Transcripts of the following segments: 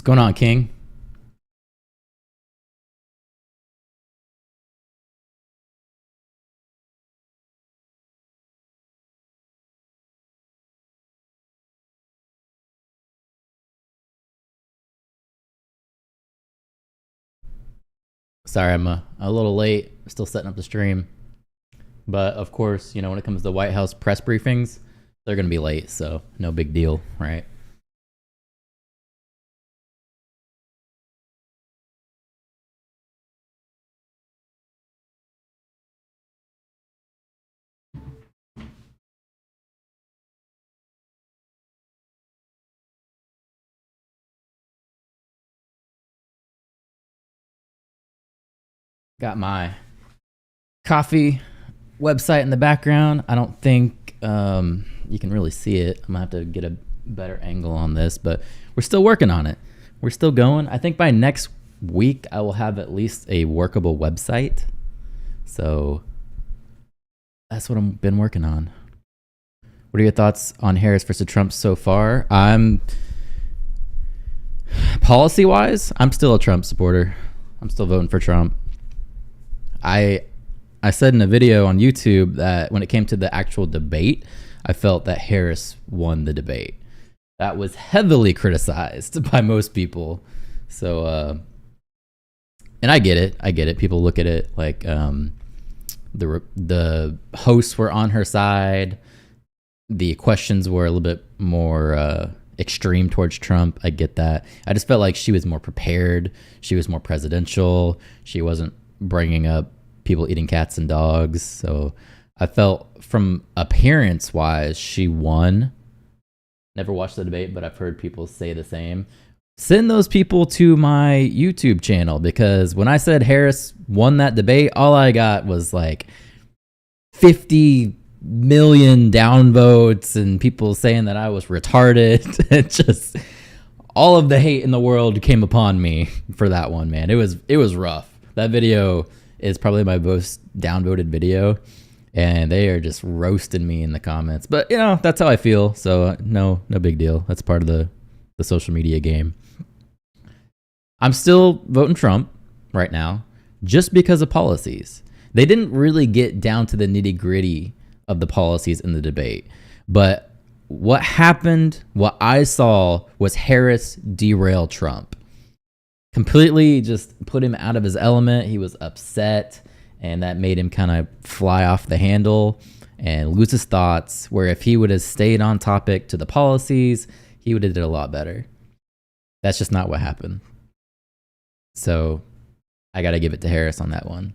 going on, King? Sorry, I'm a little late. Still setting up the stream. But of course, when it comes to White House press briefings, they're going to be late. So no big deal, right? Got my coffee website in the background. I don't think you can really see it. I'm going to have to get a better angle on this, but we're still working on it. We're still going. I think by next week, I will have at least a workable website. So that's what I've been working on. What are your thoughts on Harris versus Trump so far? Policy-wise, I'm still a Trump supporter. I'm still voting for Trump. I said in a video on YouTube that when it came to the actual debate, I felt that Harris won the debate. That was heavily criticized by most people. So, and I get it. People look at it like the hosts were on her side. The questions were a little bit more extreme towards Trump. I get that. I just felt like she was more prepared. She was more presidential. She wasn't bringing up people eating cats and dogs. So I felt from appearance wise, she won. Never watched the debate, but I've heard people say the same. Send those people to my YouTube channel, because when I said Harris won that debate, all I got was like 50 million downvotes and people saying that I was retarded. It just, all of the hate in the world came upon me for that one, man. It was rough. That video is probably my most downvoted video, and they are just roasting me in the comments. But that's how I feel. So no big deal. That's part of the social media game. I'm still voting Trump right now just because of policies. They didn't really get down to the nitty gritty of the policies in the debate. But what happened, what I saw, was Harris derail Trump. Completely just put him out of his element. He was upset, and that made him kind of fly off the handle and lose his thoughts, where if he would have stayed on topic to the policies, he would have did a lot better. That's just not what happened. So I got to give it to Harris on that one.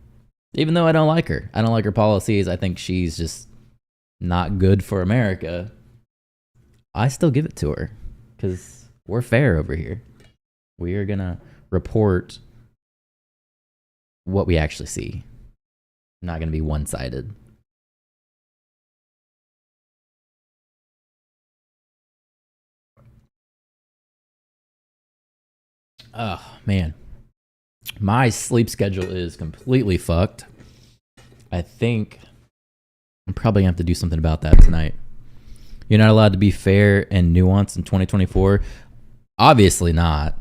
Even though I don't like her. I don't like her policies. I think she's just not good for America. I still give it to her because we're fair over here. We are going to report what we actually see. Not going to be one-sided. Oh, man. My sleep schedule is completely fucked. I think I'm probably going to have to do something about that tonight. You're not allowed to be fair and nuanced in 2024? Obviously not.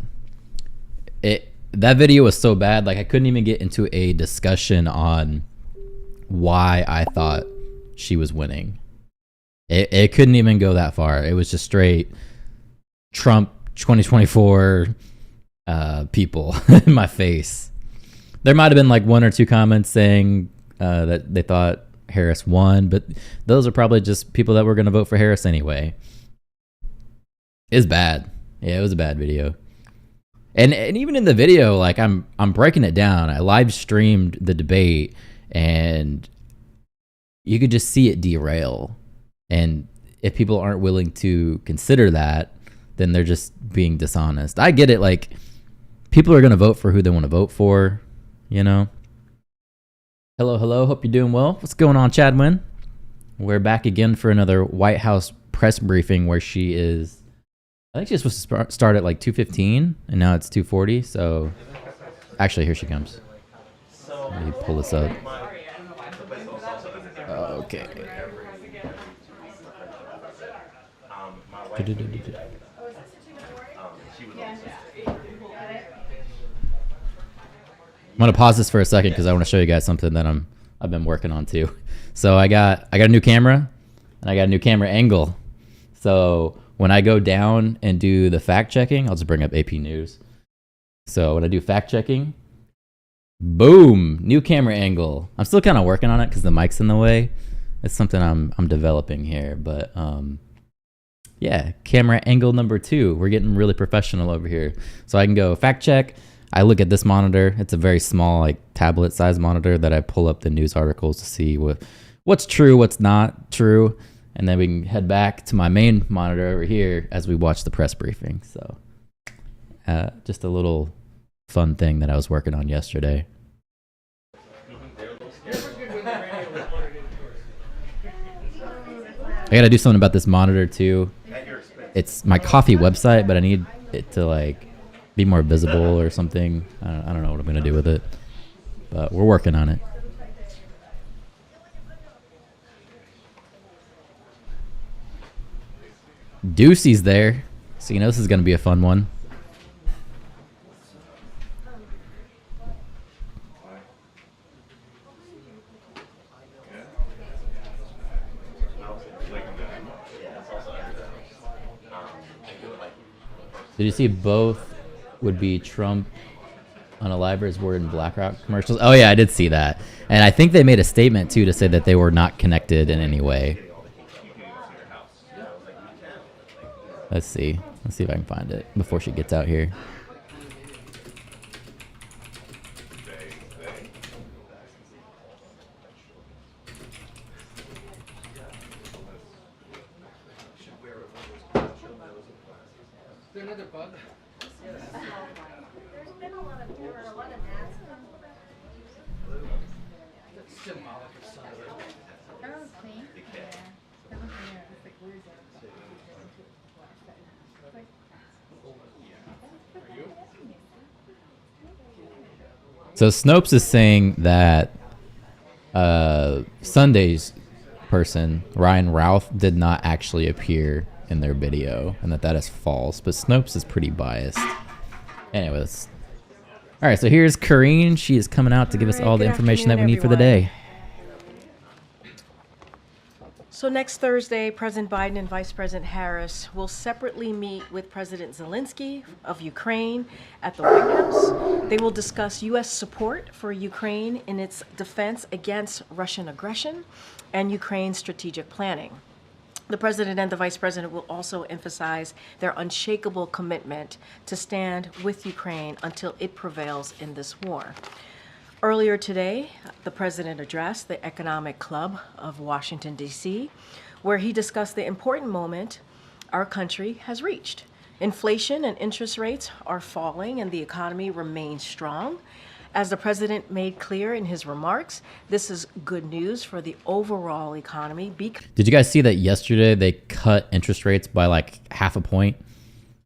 That video was so bad, like I couldn't even get into a discussion on why I thought she was winning. It couldn't even go that far. It was just straight Trump 2024 people in my face. There might have been like one or two comments saying that they thought Harris won, but those are probably just people that were going to vote for Harris anyway. It's bad. Yeah, it was a bad video. And even in the video, like I'm breaking it down. I live streamed the debate, and you could just see it derail. And if people aren't willing to consider that, then they're just being dishonest. I get it. Like, people are going to vote for who they want to vote for, Hello. Hope you're doing well. What's going on, Chadwin? We're back again for another White House press briefing where she is, I think she's supposed to start at like 2:15, and now it's 2:40. So actually, here she comes. Let me pull this up. Okay. I'm gonna pause this for a second because I want to show you guys something that I've been working on too. So I got a new camera and I got a new camera angle. So when I go down and do the fact checking, I'll just bring up AP News. So when I do fact checking, boom, new camera angle. I'm still kind of working on it because the mic's in the way. It's something I'm developing here, but yeah, camera angle number 2. We're getting really professional over here. So I can go fact check. I look at this monitor. It's a very small, like tablet size monitor that I pull up the news articles to see what's true, what's not true. And then we can head back to my main monitor over here as we watch the press briefing. So just a little fun thing that I was working on yesterday. I got to do something about this monitor too. It's my coffee website, but I need it to like be more visible or something. I don't know what I'm gonna do with it, but we're working on it. Deucey's there, so you know this is gonna be a fun one. Did you see both would be Trump unalivers were in BlackRock commercials? Oh yeah, I did see that. And I think they made a statement too to say that they were not connected in any way. Let's see if I can find it before she gets out here. So Snopes is saying that Sunday's person, Ryan Routh, did not actually appear in their video and that is false. But Snopes is pretty biased. Anyways. All right, so here's Karine. She is coming out to give us all the information that we need for the day. So next Thursday, President Biden and Vice President Harris will separately meet with President Zelensky of Ukraine at the White House. They will discuss U.S. support for Ukraine in its defense against Russian aggression and Ukraine's strategic planning. The President and the Vice President will also emphasize their unshakable commitment to stand with Ukraine until it prevails in this war. Earlier today, the President addressed the Economic Club of Washington, D.C., where he discussed the important moment our country has reached. Inflation and interest rates are falling and the economy remains strong. As the President made clear in his remarks, this is good news for the overall economy. Did you guys see that yesterday they cut interest rates by like 0.5 point?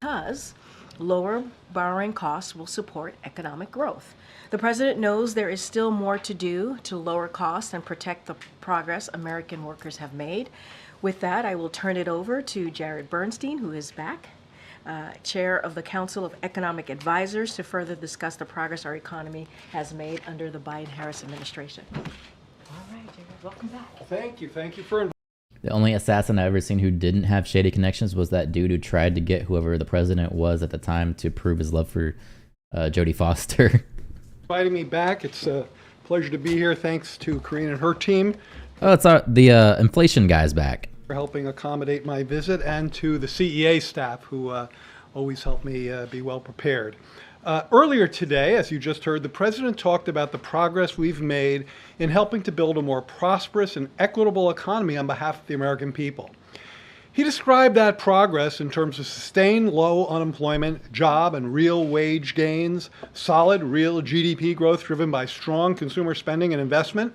Because lower borrowing costs will support economic growth. The President knows there is still more to do to lower costs and protect the progress American workers have made. With that, I will turn it over to Jared Bernstein, who is back, Chair of the Council of Economic Advisors, to further discuss the progress our economy has made under the Biden-Harris administration. All right, Jared, welcome back. Thank you for The only assassin I've ever seen who didn't have shady connections was that dude who tried to get whoever the president was at the time to prove his love for Jodie Foster. inviting me back. It's a pleasure to be here. Thanks to Karine and her team. Oh, it's the inflation guy's back. For helping accommodate my visit, and to the CEA staff who always help me be well prepared. Earlier today, as you just heard, the President talked about the progress we've made in helping to build a more prosperous and equitable economy on behalf of the American people. He described that progress in terms of sustained low unemployment, job and real wage gains, solid real GDP growth driven by strong consumer spending and investment.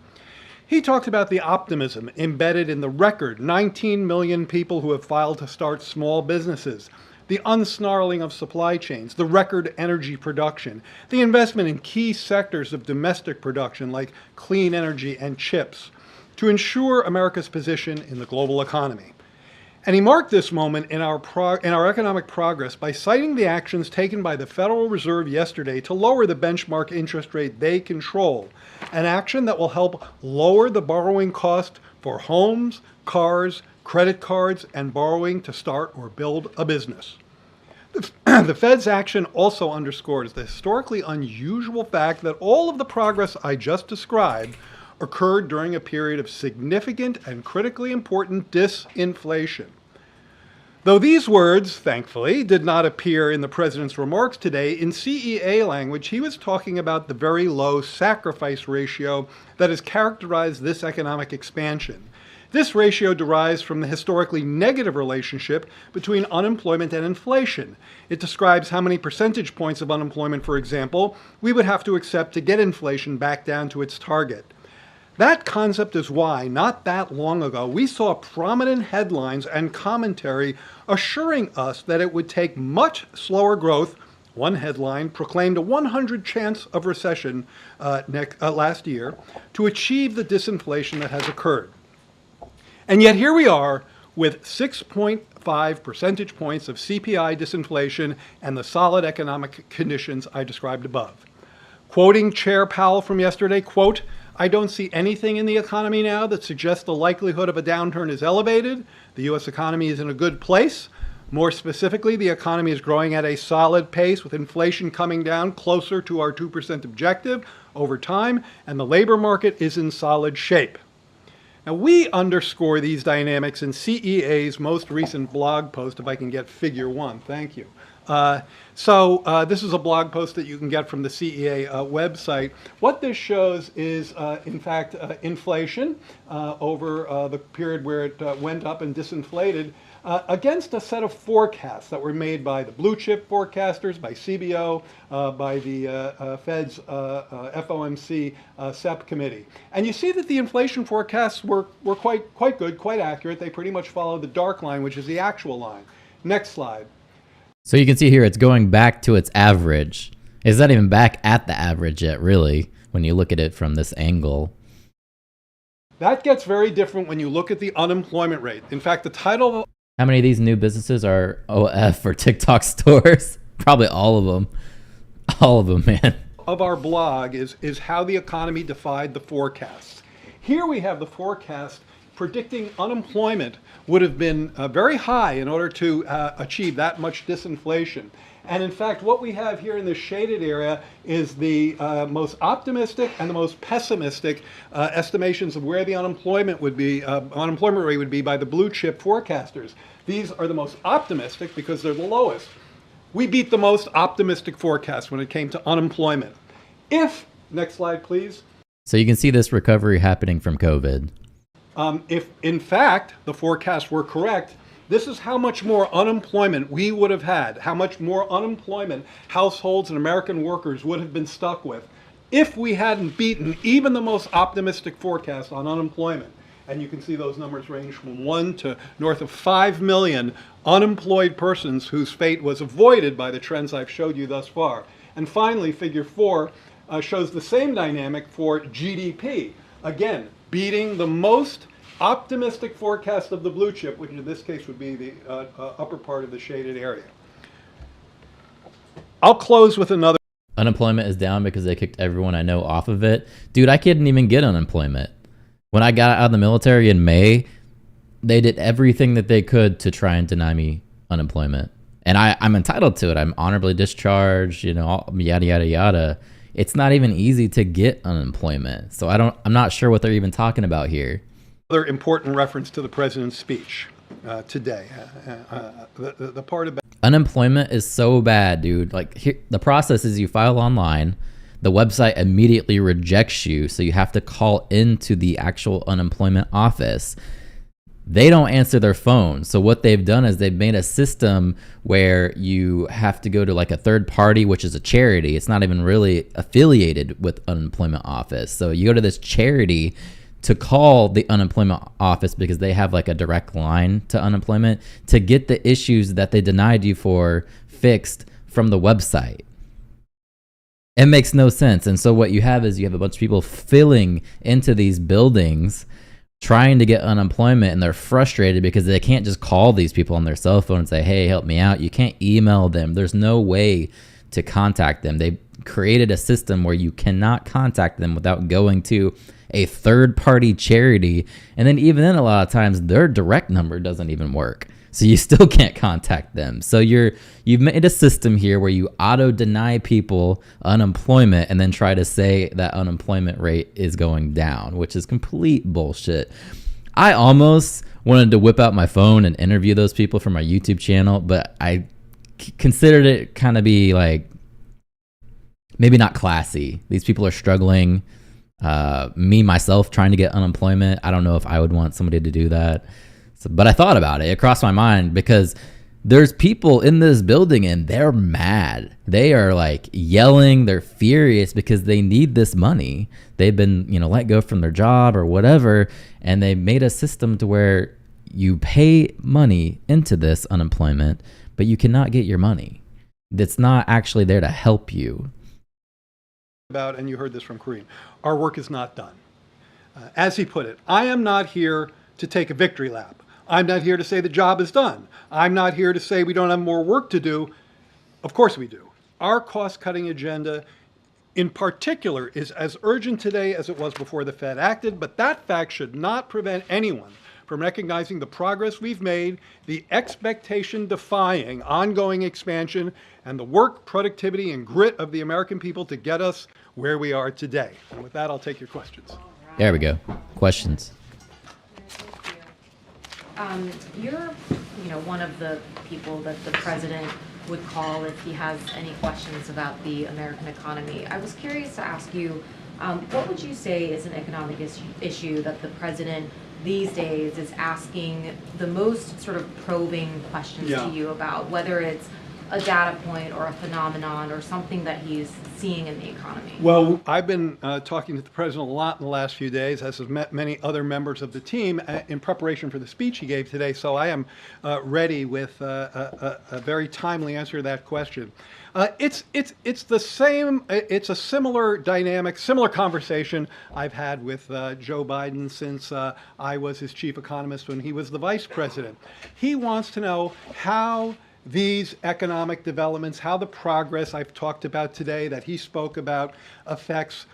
He talked about the optimism embedded in the record 19 million people who have filed to start small businesses, the unsnarling of supply chains, the record energy production, the investment in key sectors of domestic production like clean energy and chips to ensure America's position in the global economy. And he marked this moment in our economic progress by citing the actions taken by the Federal Reserve yesterday to lower the benchmark interest rate they control, an action that will help lower the borrowing cost for homes, cars, credit cards, and borrowing to start or build a business. The Fed's action also underscores the historically unusual fact that all of the progress I just described occurred during a period of significant and critically important disinflation. Though these words, thankfully, did not appear in the president's remarks today, in CEA language, he was talking about the very low sacrifice ratio that has characterized this economic expansion. This ratio derives from the historically negative relationship between unemployment and inflation. It describes how many percentage points of unemployment, for example, we would have to accept to get inflation back down to its target. That concept is why, not that long ago, we saw prominent headlines and commentary assuring us that it would take much slower growth. One headline proclaimed a 100 chance of recession last year to achieve the disinflation that has occurred. And yet here we are with 6.5 percentage points of CPI disinflation and the solid economic conditions I described above. Quoting Chair Powell from yesterday, quote, "I don't see anything in the economy now that suggests the likelihood of a downturn is elevated. The U.S. economy is in a good place. More specifically, the economy is growing at a solid pace with inflation coming down closer to our 2% objective over time, and the labor market is in solid shape." Now, we underscore these dynamics in CEA's most recent blog post, if I can get figure one. Thank you. This is a blog post that you can get from the CEA website. What this shows is, in fact, inflation over the period where it went up and disinflated against a set of forecasts that were made by the blue chip forecasters, by CBO, by the Fed's FOMC SEP committee. And you see that the inflation forecasts were quite good, quite accurate. They pretty much follow the dark line, which is the actual line. Next slide. So you can see here it's going back to its average. It's not even back at the average yet, really, when you look at it from this angle. That gets very different when you look at the unemployment rate. In fact, the title of... How many of these new businesses are OF or TikTok stores? Probably all of them. All of them, man. Of our blog is how the economy defied the forecasts. Here we have the forecast predicting unemployment would have been very high in order to achieve that much disinflation. And in fact, what we have here in this shaded area is the most optimistic and the most pessimistic estimations of where the unemployment rate would be by the blue chip forecasters. These are the most optimistic because they're the lowest. We beat the most optimistic forecast when it came to unemployment. Next slide, please. So you can see this recovery happening from COVID. If, in fact, the forecasts were correct, this is how much more unemployment we would have had, how much more unemployment households and American workers would have been stuck with if we hadn't beaten even the most optimistic forecast on unemployment. And you can see those numbers range from 1 to north of 5 million unemployed persons whose fate was avoided by the trends I've showed you thus far. And finally, figure 4 shows the same dynamic for GDP. Again, beating the most optimistic forecast of the blue chip, which in this case would be the upper part of the shaded area. I'll close with another. Unemployment is down because they kicked everyone I know off of it. Dude, I couldn't even get unemployment. When I got out of the military in May, they did everything that they could to try and deny me unemployment. And I'm entitled to it. I'm honorably discharged, yada, yada, yada. It's not even easy to get unemployment. So I'm not sure what they're even talking about here. Another important reference to the president's speech today. The part about unemployment is so bad, dude. The process is you file online, the website immediately rejects you, so you have to call into the actual unemployment office. They don't answer their phone. So what they've done is they've made a system where you have to go to a third party, which is a charity. It's not even really affiliated with unemployment office. So you go to this charity to call the unemployment office because they have a direct line to unemployment to get the issues that they denied you for fixed from the website. It makes no sense. And so what you have is you have a bunch of people filling into these buildings trying to get unemployment, and they're frustrated because they can't just call these people on their cell phone and say, hey, help me out. You can't email them. There's no way to contact them. They created a system where you cannot contact them without going to a third-party charity. And then even then, a lot of times, their direct number doesn't even work. So you still can't contact them. So you've made a system here where you auto-deny people unemployment and then try to say that unemployment rate is going down, which is complete bullshit. I almost wanted to whip out my phone and interview those people for my YouTube channel, but I considered it kind of be like maybe not classy. These people are struggling. Me, myself, trying to get unemployment. I don't know if I would want somebody to do that. So, but I thought about it. It crossed my mind because there's people in this building and they're mad. They are like yelling. They're furious because they need this money. They've been, let go from their job or whatever. And they made a system to where you pay money into this unemployment, but you cannot get your money. That's not actually there to help you. And you heard this from Kareem, our work is not done. As he put it, I am not here to take a victory lap. I'm not here to say the job is done. I'm not here to say we don't have more work to do. Of course we do. Our cost-cutting agenda in particular is as urgent today as it was before the Fed acted, but that fact should not prevent anyone from recognizing the progress we've made, the expectation-defying ongoing expansion, and the work, productivity, and grit of the American people to get us where we are today. And with that, I'll take your questions. There we go. Questions. You're, one of the people that the president would call if he has any questions about the American economy. I was curious to ask you, what would you say is an economic issue that the president these days is asking the most sort of probing questions to you about, whether it's a data point or a phenomenon or something that he's seeing in the economy? Well, I've been talking to the president a lot in the last few days, as have met many other members of the team in preparation for the speech he gave today. So I am ready with a very timely answer to that question. It's the same. It's a similar dynamic, similar conversation I've had with Joe Biden since I was his chief economist when he was the vice president. He wants to know how these economic developments, how the progress I've talked about today that he spoke about affects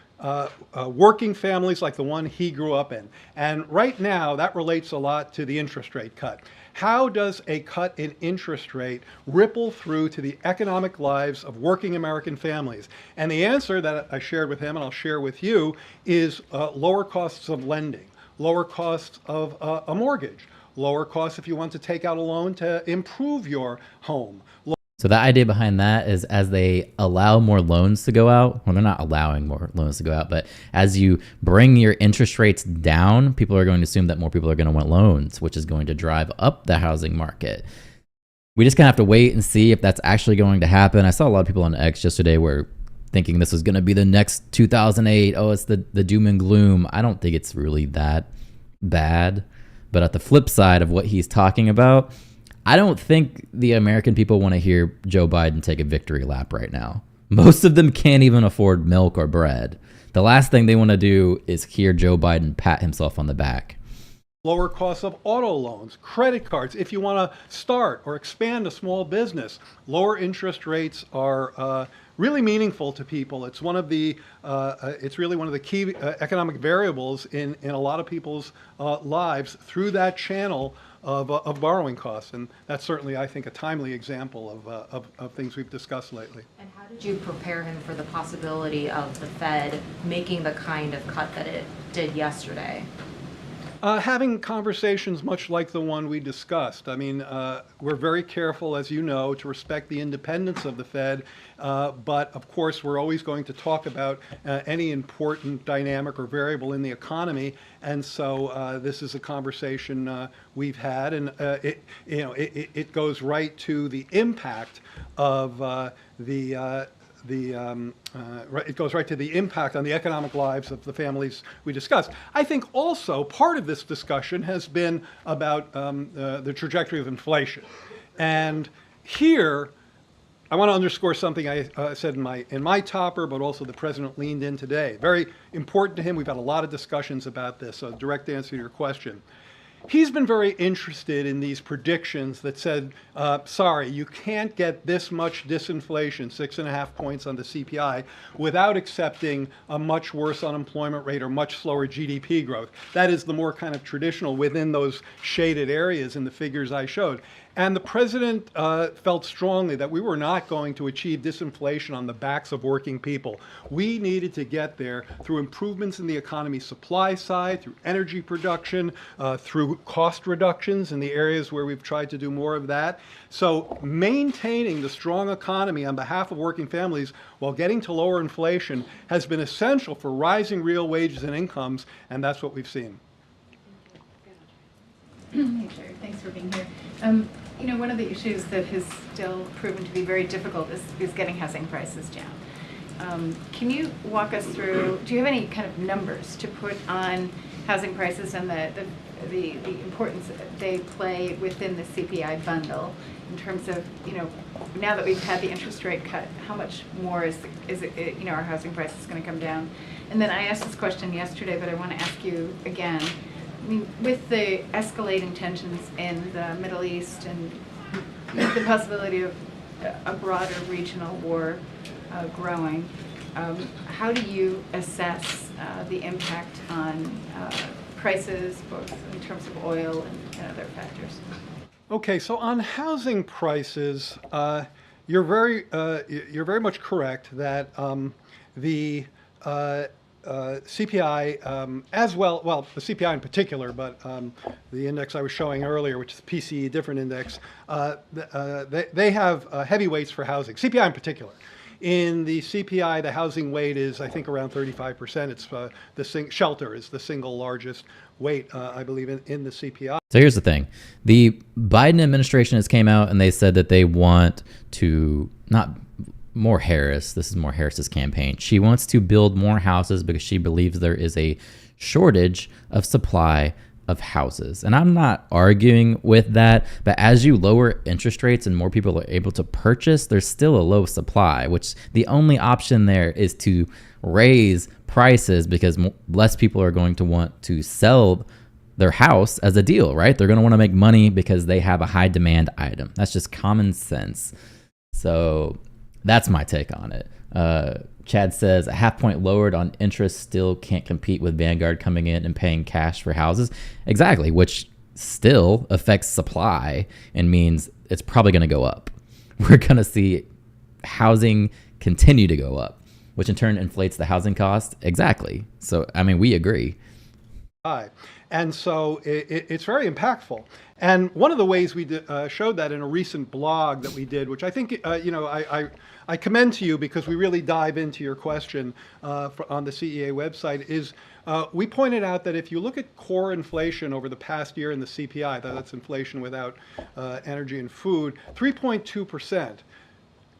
working families like the one he grew up in. And right now, that relates a lot to the interest rate cut. How does a cut in interest rate ripple through to the economic lives of working American families? And the answer that I shared with him, and I'll share with you, is lower costs of lending, lower costs of a mortgage, lower costs if you want to take out a loan to improve your home. So the idea behind that is as they allow more loans to go out, well, they're not allowing more loans to go out, but as you bring your interest rates down, people are going to assume that more people are going to want loans, which is going to drive up the housing market. We just kind of have to wait and see if that's actually going to happen. I saw a lot of people on X yesterday were thinking this was going to be the next 2008. Oh, it's the doom and gloom. I don't think it's really that bad. But at the flip side of what he's talking about, I don't think the American people want to hear Joe Biden take a victory lap right now. Most of them can't even afford milk or bread. The last thing they want to do is hear Joe Biden pat himself on the back. Lower costs of auto loans, credit cards. If you want to start or expand a small business, lower interest rates are really meaningful to people. It's one of the it's really one of the key economic variables in a lot of people's lives through that channel of borrowing costs. And that's certainly, I think, a timely example of things we've discussed lately. And how did you prepare him for the possibility of the Fed making the kind of cut that it did yesterday? Having conversations much like the one we discussed. I mean, we're very careful, as you know, to respect the independence of the Fed, but of course we're always going to talk about any important dynamic or variable in the economy, and so this is a conversation we've had, and it goes right to the impact of it goes right to the impact on the economic lives of the families we discussed. I think also part of this discussion has been about the trajectory of inflation. And here, I want to underscore something I said in my topper, but also the president leaned in today. Very important to him. We've had a lot of discussions about this. So direct answer to your question. He's been very interested in these predictions that said, sorry, you can't get this much disinflation, 6.5 points on the CPI, without accepting a much worse unemployment rate or much slower GDP growth. That is the more kind of traditional within those shaded areas in the figures I showed. And the president felt strongly that we were not going to achieve disinflation on the backs of working people. We needed to get there through improvements in the economy supply side, through energy production, through cost reductions in the areas where we've tried to do more of that. So maintaining the strong economy on behalf of working families while getting to lower inflation has been essential for rising real wages and incomes, and that's what we've seen. Hey, Chair. Thanks for being here. You know, one of the issues that has still proven to be very difficult is getting housing prices down. Can you walk us through, do you have any kind of numbers to put on housing prices and the importance that they play within the CPI bundle in terms of, you know, now that we've had the interest rate cut, how much more is it, you know, our housing prices going to come down? And then I asked this question yesterday, but I want to ask you again. I mean, with the escalating tensions in the Middle East and the possibility of a broader regional war growing, how do you assess the impact on prices, both in terms of oil and other factors? Okay, so on housing prices, you're very much correct that the CPI, as well, the CPI in particular, but the index I was showing earlier, which is the PCE different index, they have heavy weights for housing, CPI in particular. In the CPI, the housing weight is, I think, around 35%. It's shelter is the single largest weight, I believe, in the CPI. So here's the thing. The Biden administration has came out and they said that they want to not more Harris. This is more Harris's campaign. She wants to build more houses because she believes there is a shortage of supply of houses. And I'm not arguing with that, but as you lower interest rates and more people are able to purchase, there's still a low supply, which the only option there is to raise prices because less people are going to want to sell their house as a deal, right? They're going to want to make money because they have a high demand item. That's just common sense. So that's my take on it. Chad says a half point lowered on interest still can't compete with Vanguard coming in and paying cash for houses. Exactly, which still affects supply and means it's probably going to go up. We're going to see housing continue to go up, which in turn inflates the housing cost. Exactly. So, I mean, we agree. And so it's very impactful. And one of the ways we showed that in a recent blog that we did, which I think, I commend to you because we really dive into your question on the CEA website, is we pointed out that if you look at core inflation over the past year in the CPI, that's inflation without energy and food, 3.2%.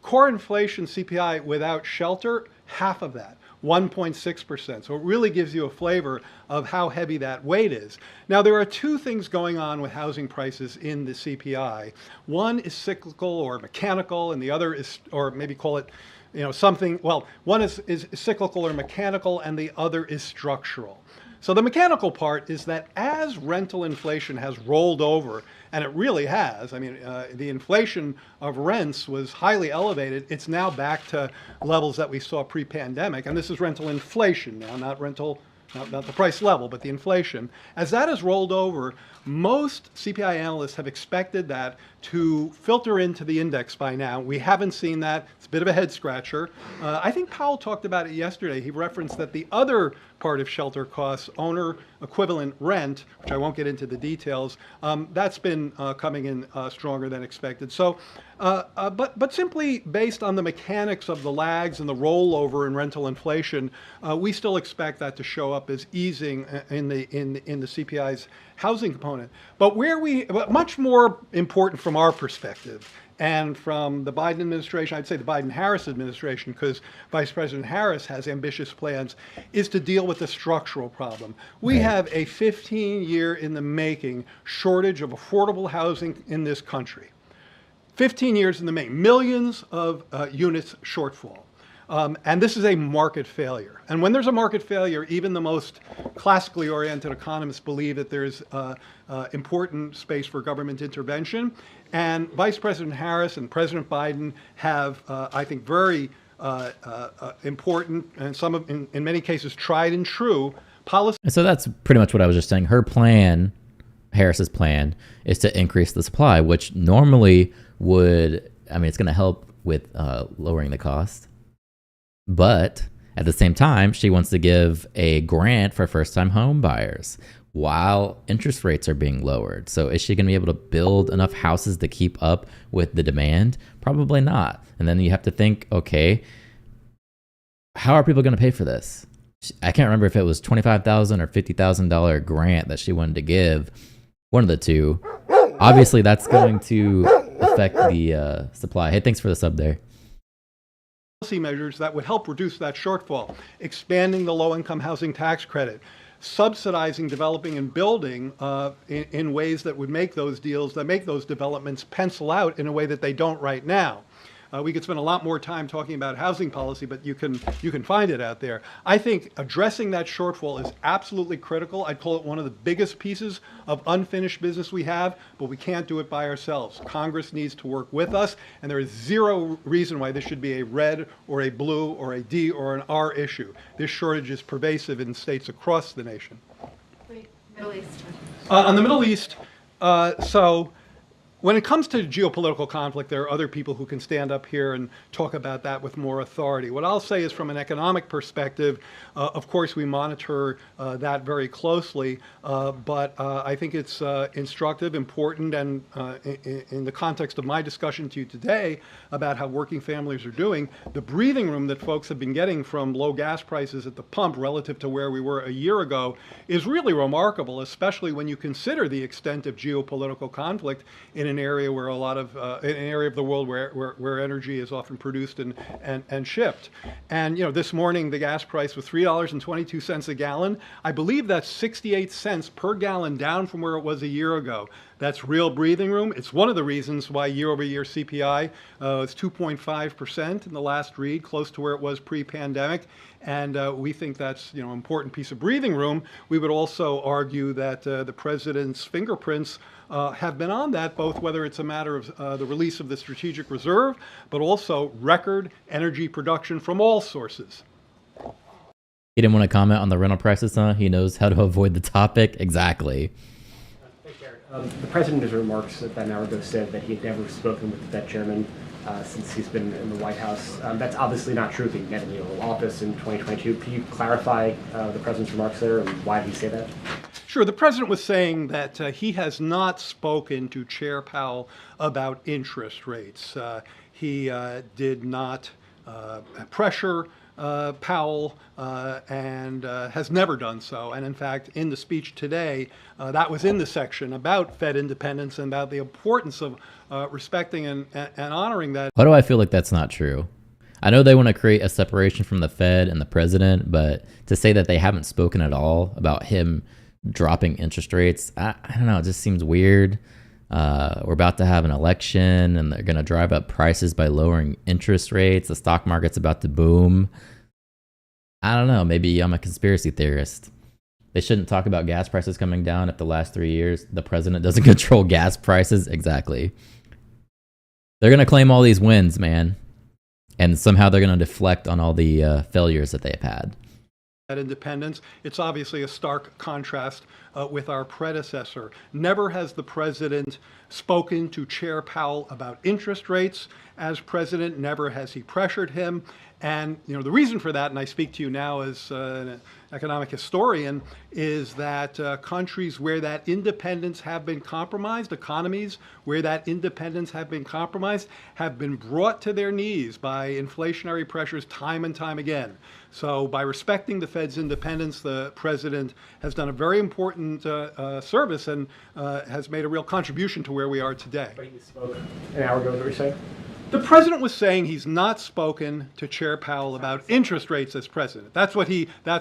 Core inflation CPI without shelter, half of that. 1.6%. So it really gives you a flavor of how heavy that weight is. Now, there are two things going on with housing prices in the CPI. One is cyclical or mechanical, and the other is, or maybe call it, something, well, one is cyclical or mechanical, and the other is structural. So the mechanical part is that as rental inflation has rolled over, and it really has, I mean, the inflation of rents was highly elevated. It's now back to levels that we saw pre-pandemic, and this is rental inflation now, not the price level, but the inflation. As that has rolled over, most CPI analysts have expected that to filter into the index by now. We haven't seen that. It's a bit of a head scratcher. I think Powell talked about it yesterday. He referenced that the other part of shelter costs, owner equivalent rent, which I won't get into the details, that's been coming in stronger than expected. So, but simply based on the mechanics of the lags and the rollover in rental inflation, we still expect that to show up as easing in the CPI's housing component. But much more important from our perspective, and from the Biden administration, I'd say the Biden-Harris administration, because Vice President Harris has ambitious plans, is to deal with the structural problem. We have a 15-year in the making shortage of affordable housing in this country. 15 years in the making, millions of units shortfall. And this is a market failure. And when there's a market failure, even the most classically oriented economists believe that there's important space for government intervention. And Vice President Harris and President Biden have, I think, very important and in many cases, tried and true policy. And so that's pretty much what I was just saying. Her plan, Harris's plan, is to increase the supply, which normally would, I mean, it's going to help with lowering the cost. But at the same time, she wants to give a grant for first-time home buyers while interest rates are being lowered. So is she going to be able to build enough houses to keep up with the demand? Probably not. And then you have to think, okay, how are people going to pay for this? I can't remember if it was $25,000 or $50,000 grant that she wanted to give. One of the two. Obviously, that's going to affect the supply. Hey, thanks for the sub there. Policy measures that would help reduce that shortfall, expanding the low-income housing tax credit, subsidizing developing and building in ways that would make those deals, that make those developments pencil out in a way that they don't right now. We could spend a lot more time talking about housing policy, but you can find it out there. I think addressing that shortfall is absolutely critical. I'd call it one of the biggest pieces of unfinished business we have, but we can't do it by ourselves. Congress needs to work with us, and there is zero reason why this should be a red or a blue or a D or an R issue. This shortage is pervasive in states across the nation. Middle East. On the Middle East, so when it comes to geopolitical conflict, there are other people who can stand up here and talk about that with more authority. What I'll say is from an economic perspective, of course, we monitor that very closely, but I think it's instructive, important, and in the context of my discussion to you today about how working families are doing, the breathing room that folks have been getting from low gas prices at the pump relative to where we were a year ago is really remarkable, especially when you consider the extent of geopolitical conflict in an area where a lot of an area of the world where energy is often produced and shipped. And this morning the gas price was $3.22 a gallon. I believe that's 68 cents per gallon down from where it was a year ago. That's real breathing room. It's one of the reasons why year-over-year CPI is 2.5% in the last read, close to where it was pre-pandemic. And we think that's an important piece of breathing room. We would also argue that the president's fingerprints have been on that, both whether it's a matter of the release of the strategic reserve, but also record energy production from all sources. He didn't want to comment on the rental prices, huh? He knows how to avoid the topic. Exactly. The president, in his remarks about an hour ago, said that he had never spoken with the Fed chairman since he's been in the White House. That's obviously not true. He met in the Oval Office in 2022. Can you clarify the president's remarks there and why did he say that? Sure. The president was saying that he has not spoken to Chair Powell about interest rates. He did not pressure Powell and has never done so. And in fact, in the speech today, that was in the section about Fed independence and about the importance of respecting and honoring that. Why do I feel like that's not true? I know they want to create a separation from the Fed and the president, but to say that they haven't spoken at all about him dropping interest rates, I don't know, it just seems weird. We're about to have an election and they're going to drive up prices by lowering interest rates. The stock market's about to boom. I don't know. Maybe I'm a conspiracy theorist. They shouldn't talk about gas prices coming down if the last 3 years the president doesn't control gas prices. Exactly. They're going to claim all these wins, man. And somehow they're going to deflect on all the failures that they've had. Independence. It's obviously a stark contrast with our predecessor. Never has the president spoken to Chair Powell about interest rates as president. Never has he pressured him. And the reason for that, and I speak to you now as an economic historian, is that countries where that independence have been compromised, economies where that independence have been compromised, have been brought to their knees by inflationary pressures time and time again. So by respecting the Fed's independence, the president has done a very important service and has made a real contribution to where we are today. But he spoke an hour ago, is what you're saying? The president was saying he's not spoken to Chair Powell about interest rates as president. That's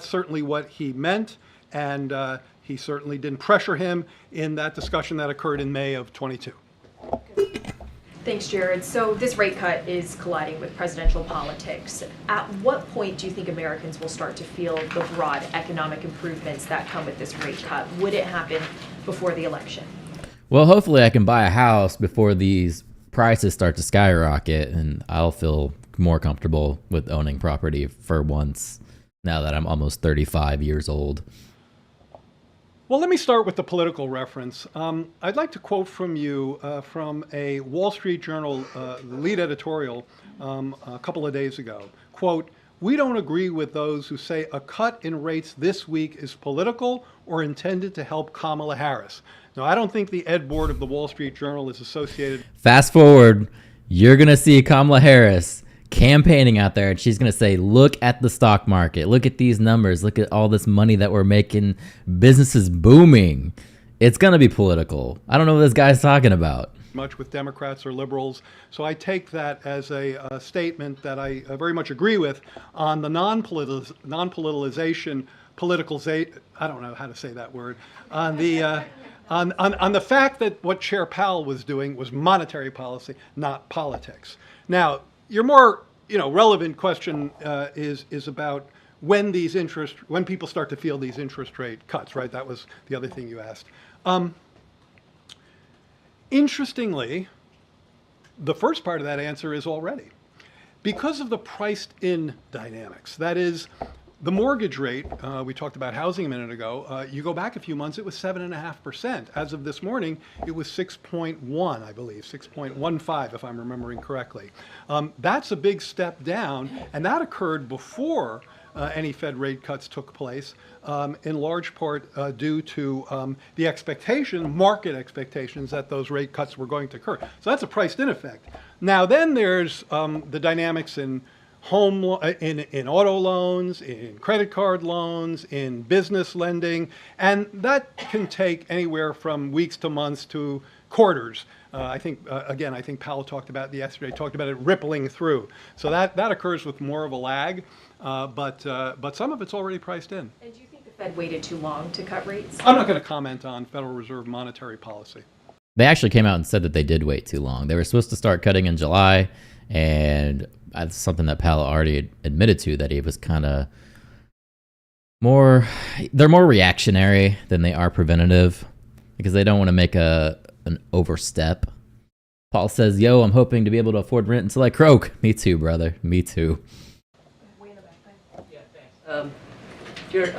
certainly what he meant, and he certainly didn't pressure him in that discussion that occurred in May of 22. Thanks, Jared. So this rate cut is colliding with presidential politics. At what point do you think Americans will start to feel the broad economic improvements that come with this rate cut? Would it happen before the election? Well, hopefully I can buy a house before these prices start to skyrocket, and I'll feel more comfortable with owning property for once now that I'm almost 35 years old. Well, let me start with the political reference. I'd like to quote from you from a Wall Street Journal lead editorial a couple of days ago. Quote, "We don't agree with those who say a cut in rates this week is political or intended to help Kamala Harris." Now, I don't think the ed board of the Wall Street Journal is associated. Fast forward, you're going to see Kamala Harris campaigning out there, and she's going to say, look at the stock market, look at these numbers, look at all this money that we're making, businesses booming. It's going to be political. I don't know what this guy's talking about. Much with Democrats or liberals. So I take that as a statement that I very much agree with on the non-politicalization, I don't know how to say that word, on the on the fact that what Chair Powell was doing was monetary policy, not politics. Now, your more relevant question is about when people start to feel these interest rate cuts, right? That was the other thing you asked. Interestingly, the first part of that answer is already. Because of the priced-in dynamics, that is, the mortgage rate, we talked about housing a minute ago, you go back a few months, it was 7.5%. As of this morning, it was 6.1, I believe, 6.15 if I'm remembering correctly. That's a big step down, and that occurred before any Fed rate cuts took place, in large part due to the market expectations that those rate cuts were going to occur. So that's a priced-in effect. Now then there's the dynamics in in auto loans, in credit card loans, in business lending, and that can take anywhere from weeks to months to quarters. I think Powell talked about it rippling through. So that occurs with more of a lag, but some of it's already priced in. And do you think the Fed waited too long to cut rates? I'm not going to comment on Federal Reserve monetary policy. They actually came out and said that they did wait too long. They were supposed to start cutting in July, and that's something that Powell already admitted to, that he was kind of they're more reactionary than they are preventative because they don't want to make an overstep. Paul says, yo, I'm hoping to be able to afford rent until I croak. Me too, brother. Me too. Yeah, thanks. Jared,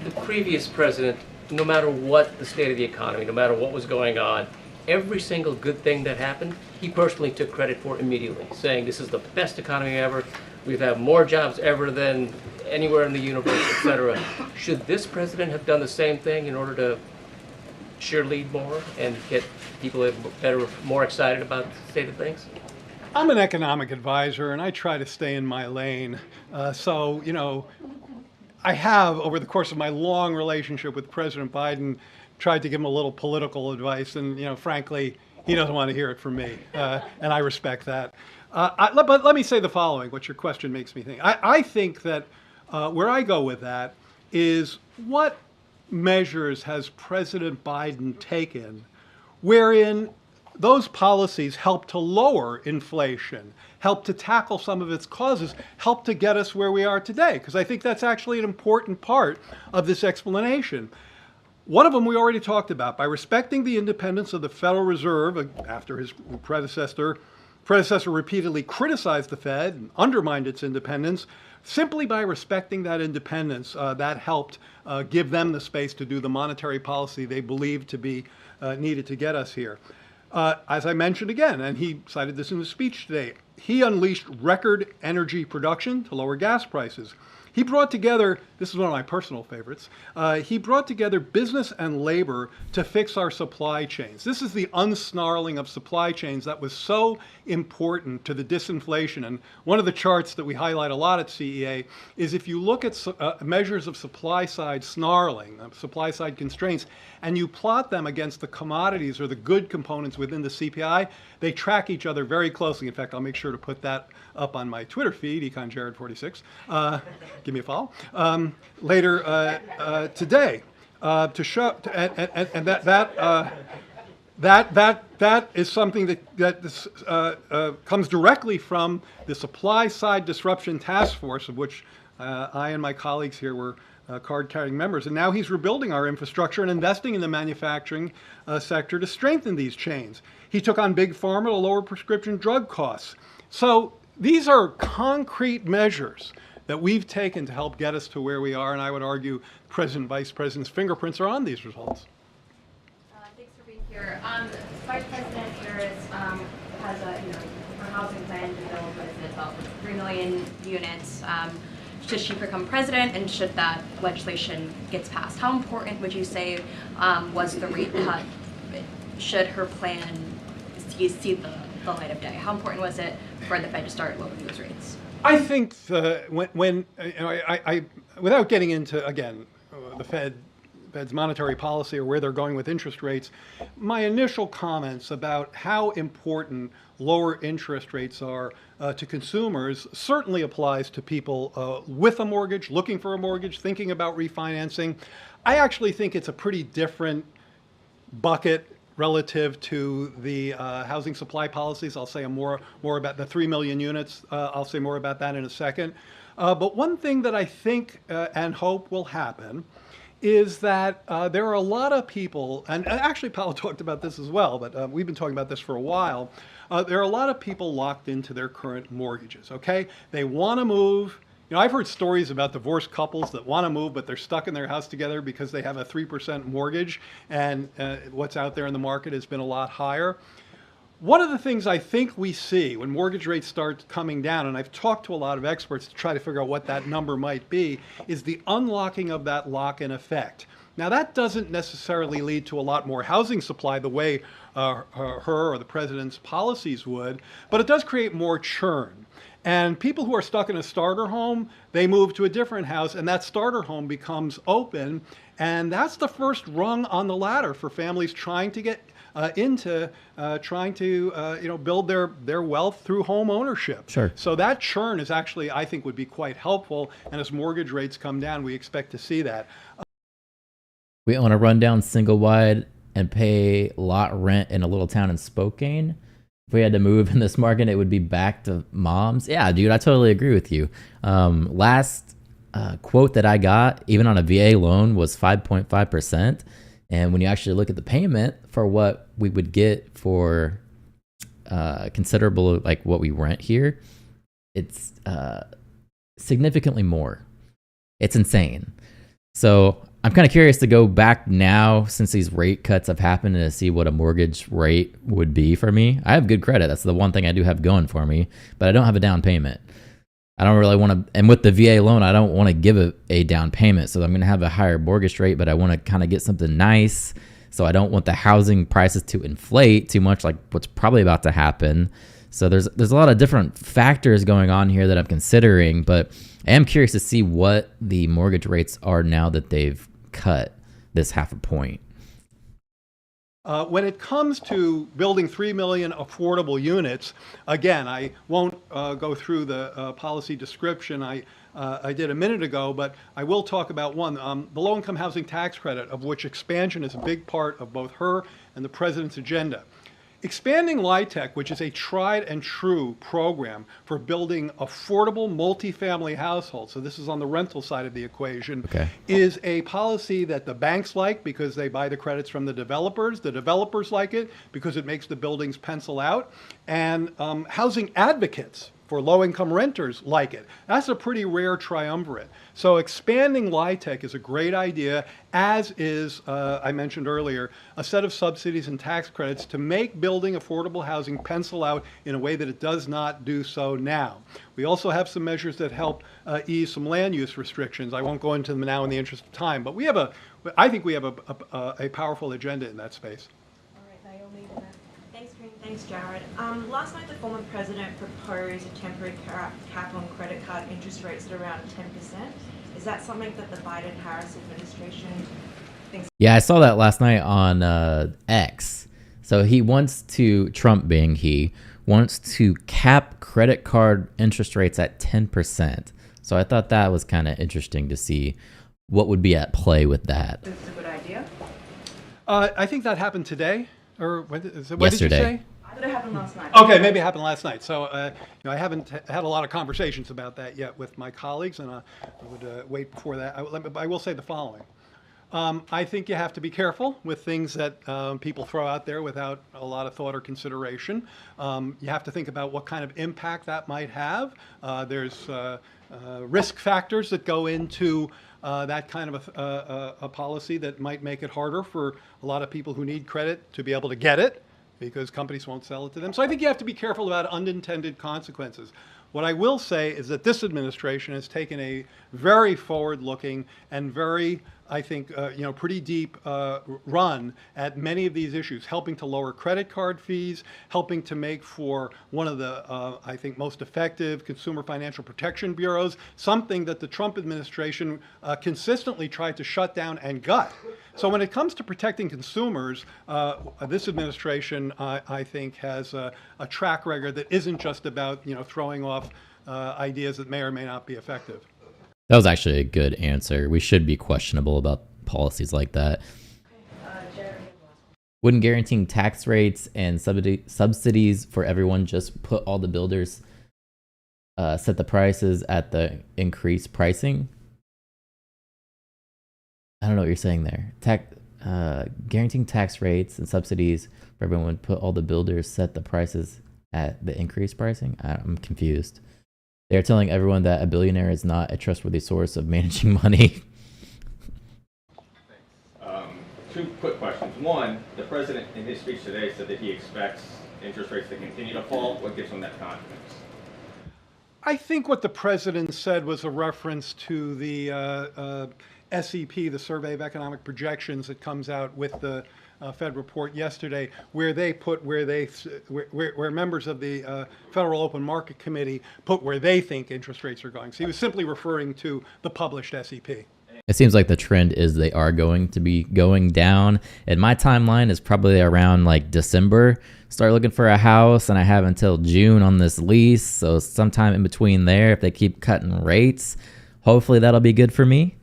the previous president, no matter what the state of the economy, no matter what was going on, every single good thing that happened, he personally took credit for immediately, saying this is the best economy ever, we've had more jobs ever than anywhere in the universe, etc. Should this president have done the same thing in order to cheerlead more and get people more excited about the state of things? I'm an economic advisor, and I try to stay in my lane. I have, over the course of my long relationship with President Biden, tried to give him a little political advice, and frankly, he doesn't want to hear it from me, and I respect that. But let me say the following, what your question makes me think. I think that where I go with that is, what measures has President Biden taken wherein those policies help to lower inflation, help to tackle some of its causes, help to get us where we are today? Because I think that's actually an important part of this explanation. One of them we already talked about. By respecting the independence of the Federal Reserve, after his predecessor repeatedly criticized the Fed and undermined its independence, simply by respecting that independence, that helped give them the space to do the monetary policy they believed to be needed to get us here. As I mentioned again, and he cited this in his speech today, he unleashed record energy production to lower gas prices. He brought together, this is one of my personal favorites, he brought together business and labor to fix our supply chains. This is the unsnarling of supply chains that was so important to the disinflation. And one of the charts that we highlight a lot at CEA is, if you look at measures of supply side snarling, supply side constraints, and you plot them against the commodities or the good components within the CPI, they track each other very closely. In fact, I'll make sure to put that up on my Twitter feed, EconJared46. Give me a follow. Later today to show, and That is something that comes directly from the supply side disruption task force, of which I and my colleagues here were card-carrying members. And now he's rebuilding our infrastructure and investing in the manufacturing sector to strengthen these chains. He took on Big Pharma to lower prescription drug costs. So these are concrete measures that we've taken to help get us to where we are. And I would argue President, Vice President's fingerprints are on these results. Thanks for being here. Vice President Harris has her housing plan developed with about 3 million units. Should she become president, and should that legislation gets passed, how important would you say was the rate cut? Should her plan see the light of day? How important was it for the Fed to start lowering those rates? I think when without getting into again the Fed's monetary policy or where they're going with interest rates, my initial comments about how important lower interest rates are to consumers certainly applies to people with a mortgage, looking for a mortgage, thinking about refinancing. I actually think it's a pretty different bucket relative to the housing supply policies. I'll say more about the 3 million units. I'll say more about that in a second. But one thing that I think and hope will happen is that there are a lot of people, and actually Paolo talked about this as well, but we've been talking about this for a while. There are a lot of people locked into their current mortgages, okay? They want to move. You know, I've heard stories about divorced couples that want to move, but they're stuck in their house together because they have a 3% mortgage, and what's out there in the market has been a lot higher. One of the things I think we see when mortgage rates start coming down, and I've talked to a lot of experts to try to figure out what that number might be, is the unlocking of that lock-in effect. Now, that doesn't necessarily lead to a lot more housing supply the way her or the president's policies would, but it does create more churn. And people who are stuck in a starter home, they move to a different house, and that starter home becomes open, and that's the first rung on the ladder for families trying to get build their wealth through home ownership. Sure. So that churn is actually, I think, would be quite helpful. And as mortgage rates come down, we expect to see that. We own a rundown single wide and pay lot rent in a little town in Spokane. If we had to move in this market, it would be back to mom's. Yeah, dude, I totally agree with you. Last quote that I got, even on a VA loan, was 5.5%. And when you actually look at the payment for what we would get for considerable, like what we rent here, it's significantly more. It's insane. So I'm kind of curious to go back now, since these rate cuts have happened, and to see what a mortgage rate would be for me. I have good credit. That's the one thing I do have going for me, but I don't have a down payment. I don't really want to, and with the VA loan, I don't want to give a down payment. So I'm going to have a higher mortgage rate, but I want to kind of get something nice. So I don't want the housing prices to inflate too much, like what's probably about to happen. So there's a lot of different factors going on here that I'm considering, but I am curious to see what the mortgage rates are now that they've cut this 0.5 point. When it comes to building 3 million affordable units, again, I won't go through the policy description I did a minute ago, but I will talk about one, the low-income housing tax credit, of which expansion is a big part of both her and the president's agenda. Expanding LIHTC, which is a tried and true program for building affordable multifamily households, so this is on the rental side of the equation, Okay. is a policy that the banks like because they buy the credits from the developers. The developers like it because it makes the buildings pencil out. And housing advocates for low-income renters like it. That's a pretty rare triumvirate. So expanding LIHTC is a great idea, as is, I mentioned earlier, a set of subsidies and tax credits to make building affordable housing pencil out in a way that it does not do so now. We also have some measures that help ease some land use restrictions. I won't go into them now in the interest of time, but I think we have a powerful agenda in that space. All right, Naomi. Then. Thanks, Green. Thanks, Jared. Last night, the former president proposed a temporary cap on credit card interest rates at around 10%. Is that something that the Biden-Harris administration thinks? Yeah, I saw that last night on X. So Trump being he, wants to cap credit card interest rates at 10%. So I thought that was kind of interesting to see what would be at play with that. This is a good idea. I think that happened today. Or when did you Yesterday. say? But it happened last night. Okay, maybe it happened last night. So, I haven't had a lot of conversations about that yet with my colleagues, and I would wait before that. I will say the following. I think you have to be careful with things that people throw out there without a lot of thought or consideration. You have to think about what kind of impact that might have. There's risk factors that go into that kind of a policy that might make it harder for a lot of people who need credit to be able to get it, because companies won't sell it to them. So I think you have to be careful about unintended consequences. What I will say is that this administration has taken a very forward-looking and very, I think, pretty deep run at many of these issues, helping to lower credit card fees, helping to make for one of the, I think, most effective consumer financial protection bureaus, something that the Trump administration consistently tried to shut down and gut. So when it comes to protecting consumers, this administration, I think, has a track record that isn't just about throwing off ideas that may or may not be effective. That was actually a good answer. We should be questionable about policies like that. Wouldn't guaranteeing tax rates and subsidies for everyone just put all the builders set the prices at the increased pricing? I don't know what you're saying there. Guaranteeing tax rates and subsidies for everyone would put all the builders set the prices at the increased pricing? I'm confused. They're telling everyone that a billionaire is not a trustworthy source of managing money. Two quick questions. One, the president in his speech today said that he expects interest rates to continue to fall. What gives him that confidence? I think what the president said was a reference to the SEP, the Survey of Economic Projections, that comes out with the Fed report yesterday, where members of the Federal Open Market Committee put where they think interest rates are going. So he was simply referring to the published SEP. It seems like the trend is they are going to be going down. And my timeline is probably around like December. Start looking for a house, and I have until June on this lease. So sometime in between there, if they keep cutting rates, hopefully that'll be good for me.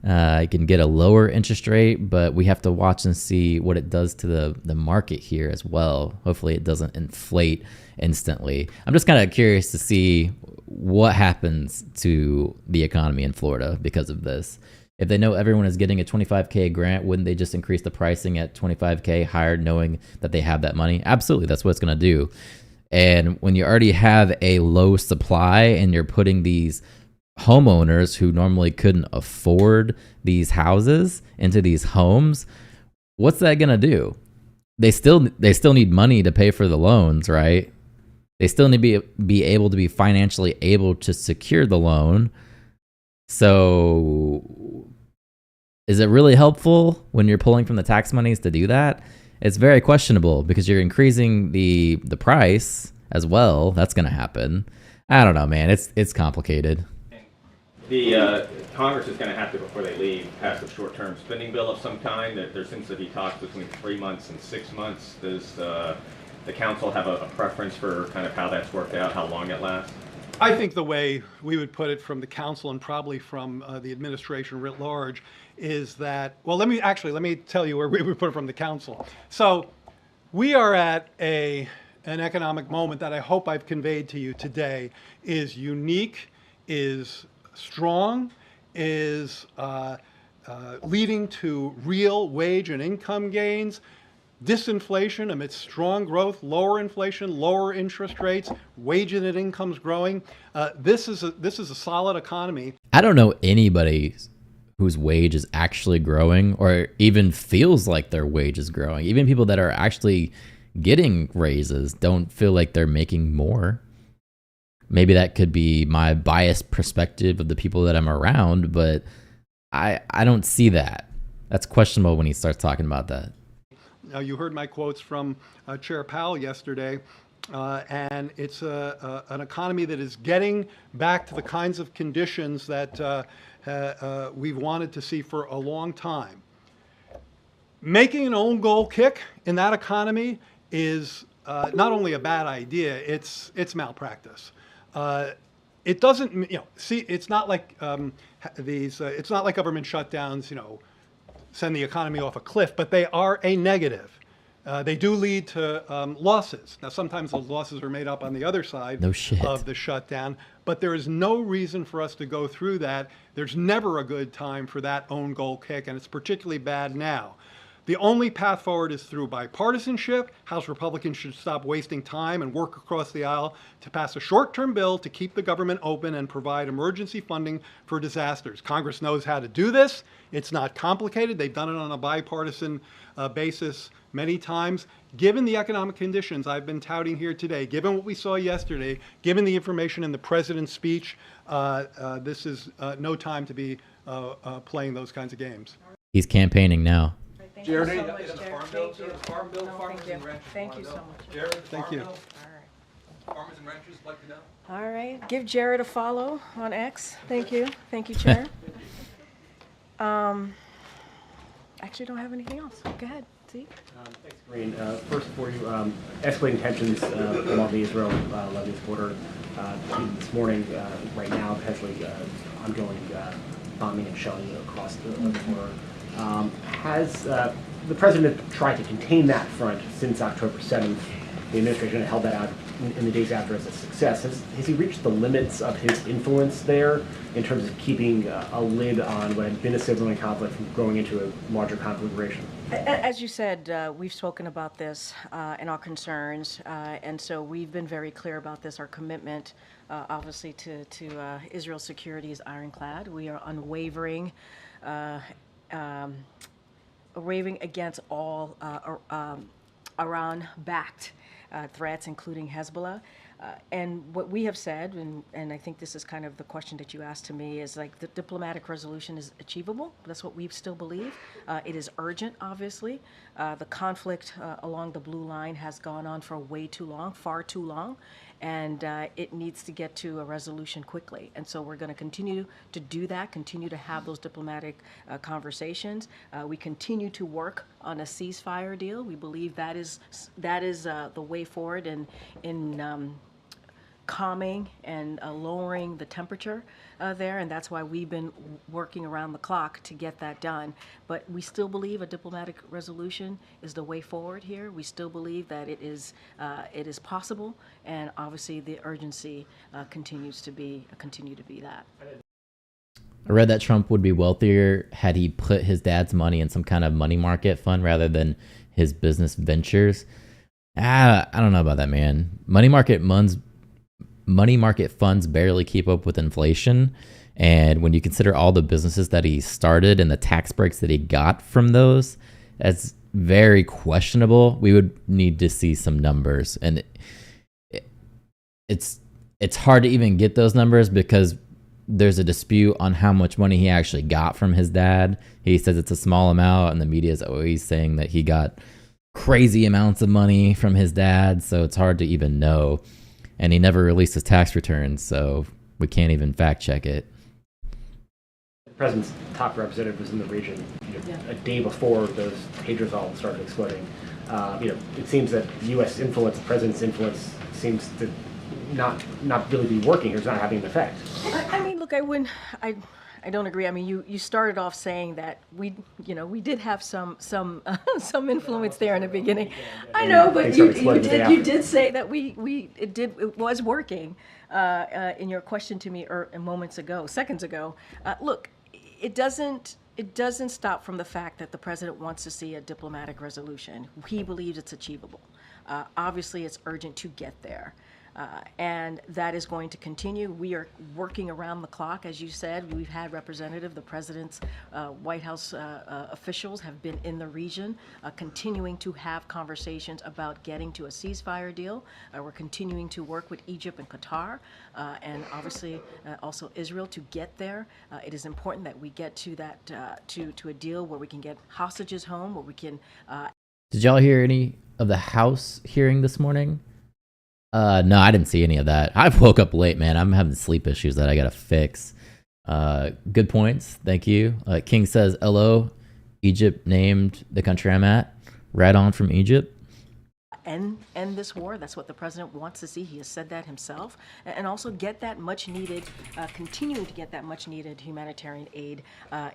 I can get a lower interest rate, but we have to watch and see what it does to the market here as well. Hopefully it doesn't inflate instantly. I'm just kind of curious to see what happens to the economy in Florida because of this. If they know everyone is getting a $25K grant, wouldn't they just increase the pricing at $25K higher, knowing that they have that money? Absolutely, that's what it's going to do. And when you already have a low supply and you're putting these homeowners who normally couldn't afford these houses into these homes, what's that going to do? They still need money to pay for the loans, right? They still need to be able to be financially able to secure the loan. So is it really helpful when you're pulling from the tax monies to do that? It's very questionable because you're increasing the price as well. That's going to happen. I don't know, man. It's complicated. The Congress is going to have to, before they leave, pass a short-term spending bill of some kind. There seems to be talks between 3 months and 6 months. Does the council have a preference for kind of how that's worked out, how long it lasts? I think the way we would put it from the council and probably from the administration writ large is that, well, let me tell you where we would put it from the council. So we are at an economic moment that I hope I've conveyed to you today is unique, is strong, is leading to real wage and income gains, disinflation amidst strong growth, lower inflation, lower interest rates, wages and incomes growing. This is a solid economy. I don't know anybody whose wage is actually growing or even feels like their wage is growing. Even people that are actually getting raises don't feel like they're making more. Maybe that could be my biased perspective of the people that I'm around, but I don't see that. That's questionable when he starts talking about that. Now, you heard my quotes from Chair Powell yesterday, and it's an economy that is getting back to the kinds of conditions that we've wanted to see for a long time. Making an own goal kick in that economy is not only a bad idea, it's malpractice. It doesn't, it's not like it's not like government shutdowns, send the economy off a cliff, but they are a negative. They do lead to losses. Now, sometimes those losses are made up on the other side No shit. of the shutdown, but there is no reason for us to go through that. There's never a good time for that own goal kick, and it's particularly bad now. The only path forward is through bipartisanship. House Republicans should stop wasting time and work across the aisle to pass a short-term bill to keep the government open and provide emergency funding for disasters. Congress knows how to do this. It's not complicated. They've done it on a bipartisan basis many times. Given the economic conditions I've been touting here today, given what we saw yesterday, given the information in the president's speech, this is no time to be playing those kinds of games. He's campaigning now. Thank you so much, Jared. Thank you. Thank you so much. Jared, Thank you. All right. farmers and ranchers like to know. All right. Give Jared a follow on X. Thank you. Thank you, Chair. Actually, don't have anything else. Go ahead. See? Thanks, Green. First for you, escalating tensions along the Israel-Lebanese border this morning, right now, potentially ongoing bombing and shelling across the border. Has the president tried to contain that front since October 7th? The administration held that out in the days after as a success. Has he reached the limits of his influence there in terms of keeping a lid on what had been a sibling conflict from growing into a larger conflagration? As you said, we've spoken about this and our concerns, and so we've been very clear about this. Our commitment, obviously, to Israel's security is ironclad. We are unwavering, raving against all Iran-backed threats, including Hezbollah. And what we have said, and I think this is kind of the question that you asked to me, is like the diplomatic resolution is achievable. That's what we still believe. It is urgent, obviously. The conflict along the blue line has gone on for way too long, far too long, and it needs to get to a resolution quickly. And so we're going to continue to do that, continue to have those diplomatic conversations. We continue to work on a ceasefire deal. We believe that is the way forward in calming and lowering the temperature there, and that's why we've been working around the clock to get that done. But we still believe a diplomatic resolution is the way forward here. We still believe that it is possible, and obviously the urgency continue to be that. I read that Trump would be wealthier had he put his dad's money in some kind of money market fund rather than his business ventures. I don't know about that, man. Money market funds barely keep up with inflation. And when you consider all the businesses that he started and the tax breaks that he got from those, that's very questionable. We would need to see some numbers. And it's hard to even get those numbers because there's a dispute on how much money he actually got from his dad. He says it's a small amount, and the media is always saying that he got crazy amounts of money from his dad. So it's hard to even know. And he never released his tax returns, so we can't even fact check it. The president's top representative was in the region a day before those pagers all started exploding. It seems that U.S. influence, the president's influence, seems to not really be working or is not having an effect. I mean, look, I don't agree. I mean, you started off saying that we did have some influence there in the beginning. I know, but you did say that it was working in your question to me seconds ago. Look, it doesn't stop from the fact that the president wants to see a diplomatic resolution. He believes it's achievable. Obviously, it's urgent to get there. And that is going to continue. We are working around the clock, as you said. We've had the president's White House officials have been in the region, continuing to have conversations about getting to a ceasefire deal. We're continuing to work with Egypt and Qatar, and obviously also Israel to get there. It is important that we get to that to a deal where we can get hostages home, where we can. Did y'all hear any of the House hearing this morning? No, I didn't see any of that. I woke up late, man. I'm having sleep issues that I gotta fix. Good points. Thank you. King says, hello, Egypt named the country I'm at. Right on from Egypt. end this war. That's what the president wants to see. He has said that himself, and also get that much needed, continuing to get that much needed humanitarian aid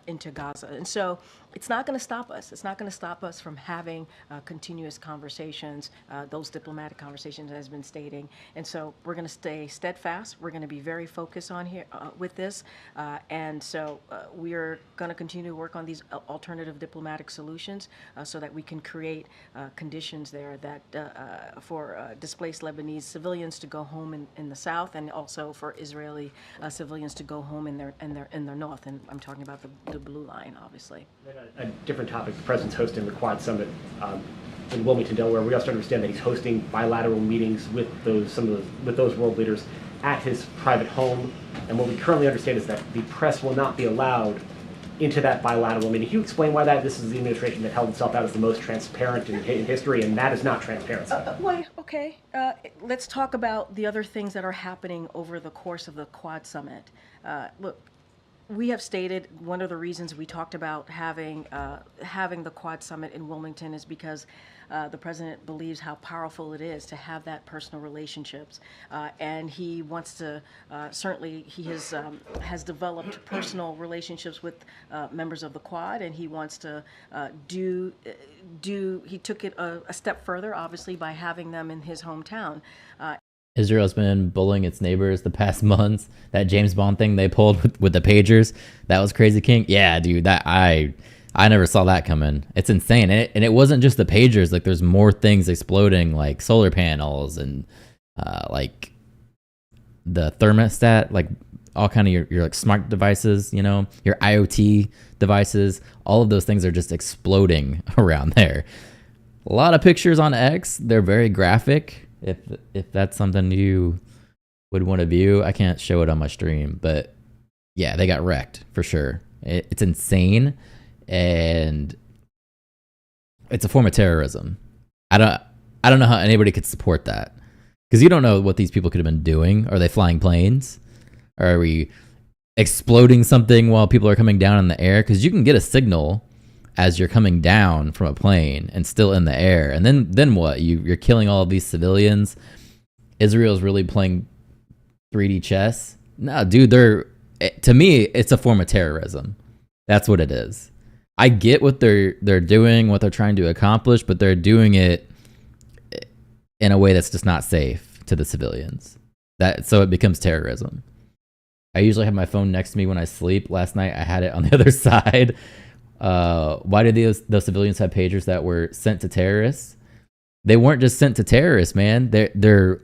into Gaza. And so it's not going to stop us. It's not going to stop us from having continuous conversations, those diplomatic conversations as been stating. And so we're going to stay steadfast. We're going to be very focused on here with this. And so we are going to continue to work on these alternative diplomatic solutions so that we can create conditions there that for displaced Lebanese civilians to go home in the south, and also for Israeli civilians to go home in their north. And I'm talking about the blue line, obviously. A different topic, the president's hosting the Quad Summit in Wilmington, Delaware. We also understand that he's hosting bilateral meetings with those world leaders at his private home. And what we currently understand is that the press will not be allowed into that bilateral meeting. Can you explain why that? This is the administration that held itself out as the most transparent in history, and that is not transparency. Well, okay. Let's talk about the other things that are happening over the course of the Quad Summit. Look, we have stated one of the reasons we talked about having the Quad Summit in Wilmington is because the president believes how powerful it is to have that personal relationships, and he wants to certainly he has developed personal relationships with members of the Quad, and he wants to he took it a step further, obviously, by having them in his hometown. Israel's been bullying its neighbors the past months. That James Bond thing they pulled with the pagers, that was crazy, King. Yeah, dude, that I never saw that coming. It's insane, and it wasn't just the pagers. Like, there's more things exploding, like solar panels and like the thermostat, like all kind of your like smart devices, you know, your IoT devices. All of those things are just exploding around there. A lot of pictures on X. They're very graphic. If that's something you would want to view, I can't show it on my stream, but yeah, they got wrecked for sure. It's insane, and it's a form of terrorism. I don't know how anybody could support that, because you don't know what these people could have been doing. Are they flying planes? Are we exploding something while people are coming down in the air? Because you can get a signal as you're coming down from a plane and still in the air, and then what? You're killing all of these civilians. Israel's really playing 3D chess. No, dude, to me, it's a form of terrorism. That's what it is. I get what they're doing, what they're trying to accomplish, but they're doing it in a way that's just not safe to the civilians. So it becomes terrorism. I usually have my phone next to me when I sleep. Last night I had it on the other side. Why did those civilians have pagers that were sent to terrorists? They weren't just sent to terrorists, man. They're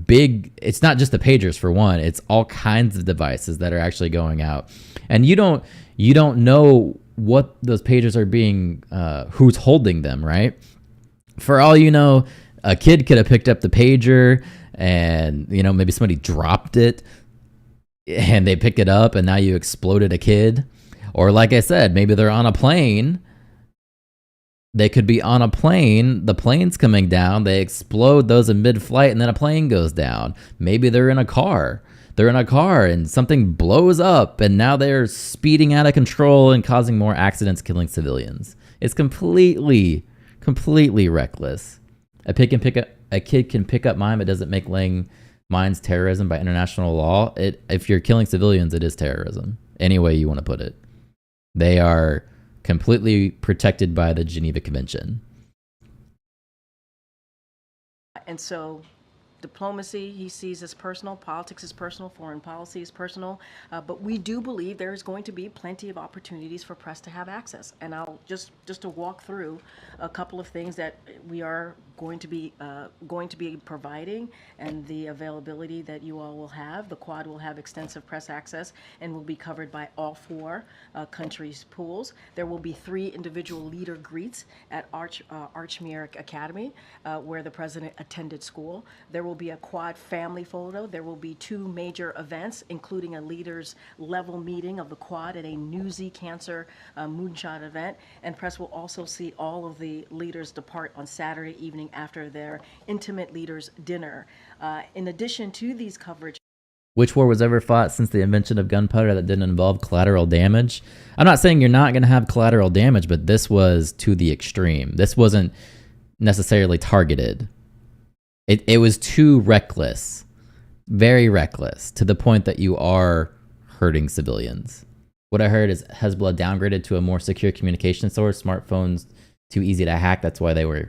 big. It's not just the pagers, for one. It's all kinds of devices that are actually going out, and you don't know what those pagers are being, who's holding them, right? For all you know, a kid could have picked up the pager, and maybe somebody dropped it, and they pick it up, and now you exploded a kid. Or like I said, maybe they're on a plane. They could be on a plane. The plane's coming down. They explode those in mid-flight, and then a plane goes down. Maybe they're in a car. They're in a car, and something blows up, and now they're speeding out of control and causing more accidents, killing civilians. It's completely reckless. A kid can pick up mine, but doesn't make laying mines terrorism by international law. If you're killing civilians, it is terrorism. Any way you want to put it. They are completely protected by the Geneva Convention. And so diplomacy he sees as personal, politics is personal, foreign policy is personal, but we do believe there is going to be plenty of opportunities for press to have access. And I'll just to walk through a couple of things that we are going to be providing, and the availability that you all will have. The Quad will have extensive press access and will be covered by all four countries' pools. There will be 3 individual leader greets at Archmere Academy, where the president attended school. There will be a Quad family photo. There will be 2 major events, including a leaders level meeting of the Quad at a Newsy Cancer Moonshot event. And press will also see all of the leaders depart on Saturday evening after their intimate leaders dinner. In addition to these coverage, which war was ever fought since the invention of gunpowder that didn't involve collateral damage? I'm not saying you're not going to have collateral damage, but this was to the extreme. This wasn't necessarily targeted. It was too reckless, very reckless, to the point that you are hurting civilians. What I heard is Hezbollah downgraded to a more secure communication source. Smartphones too easy to hack. That's why they went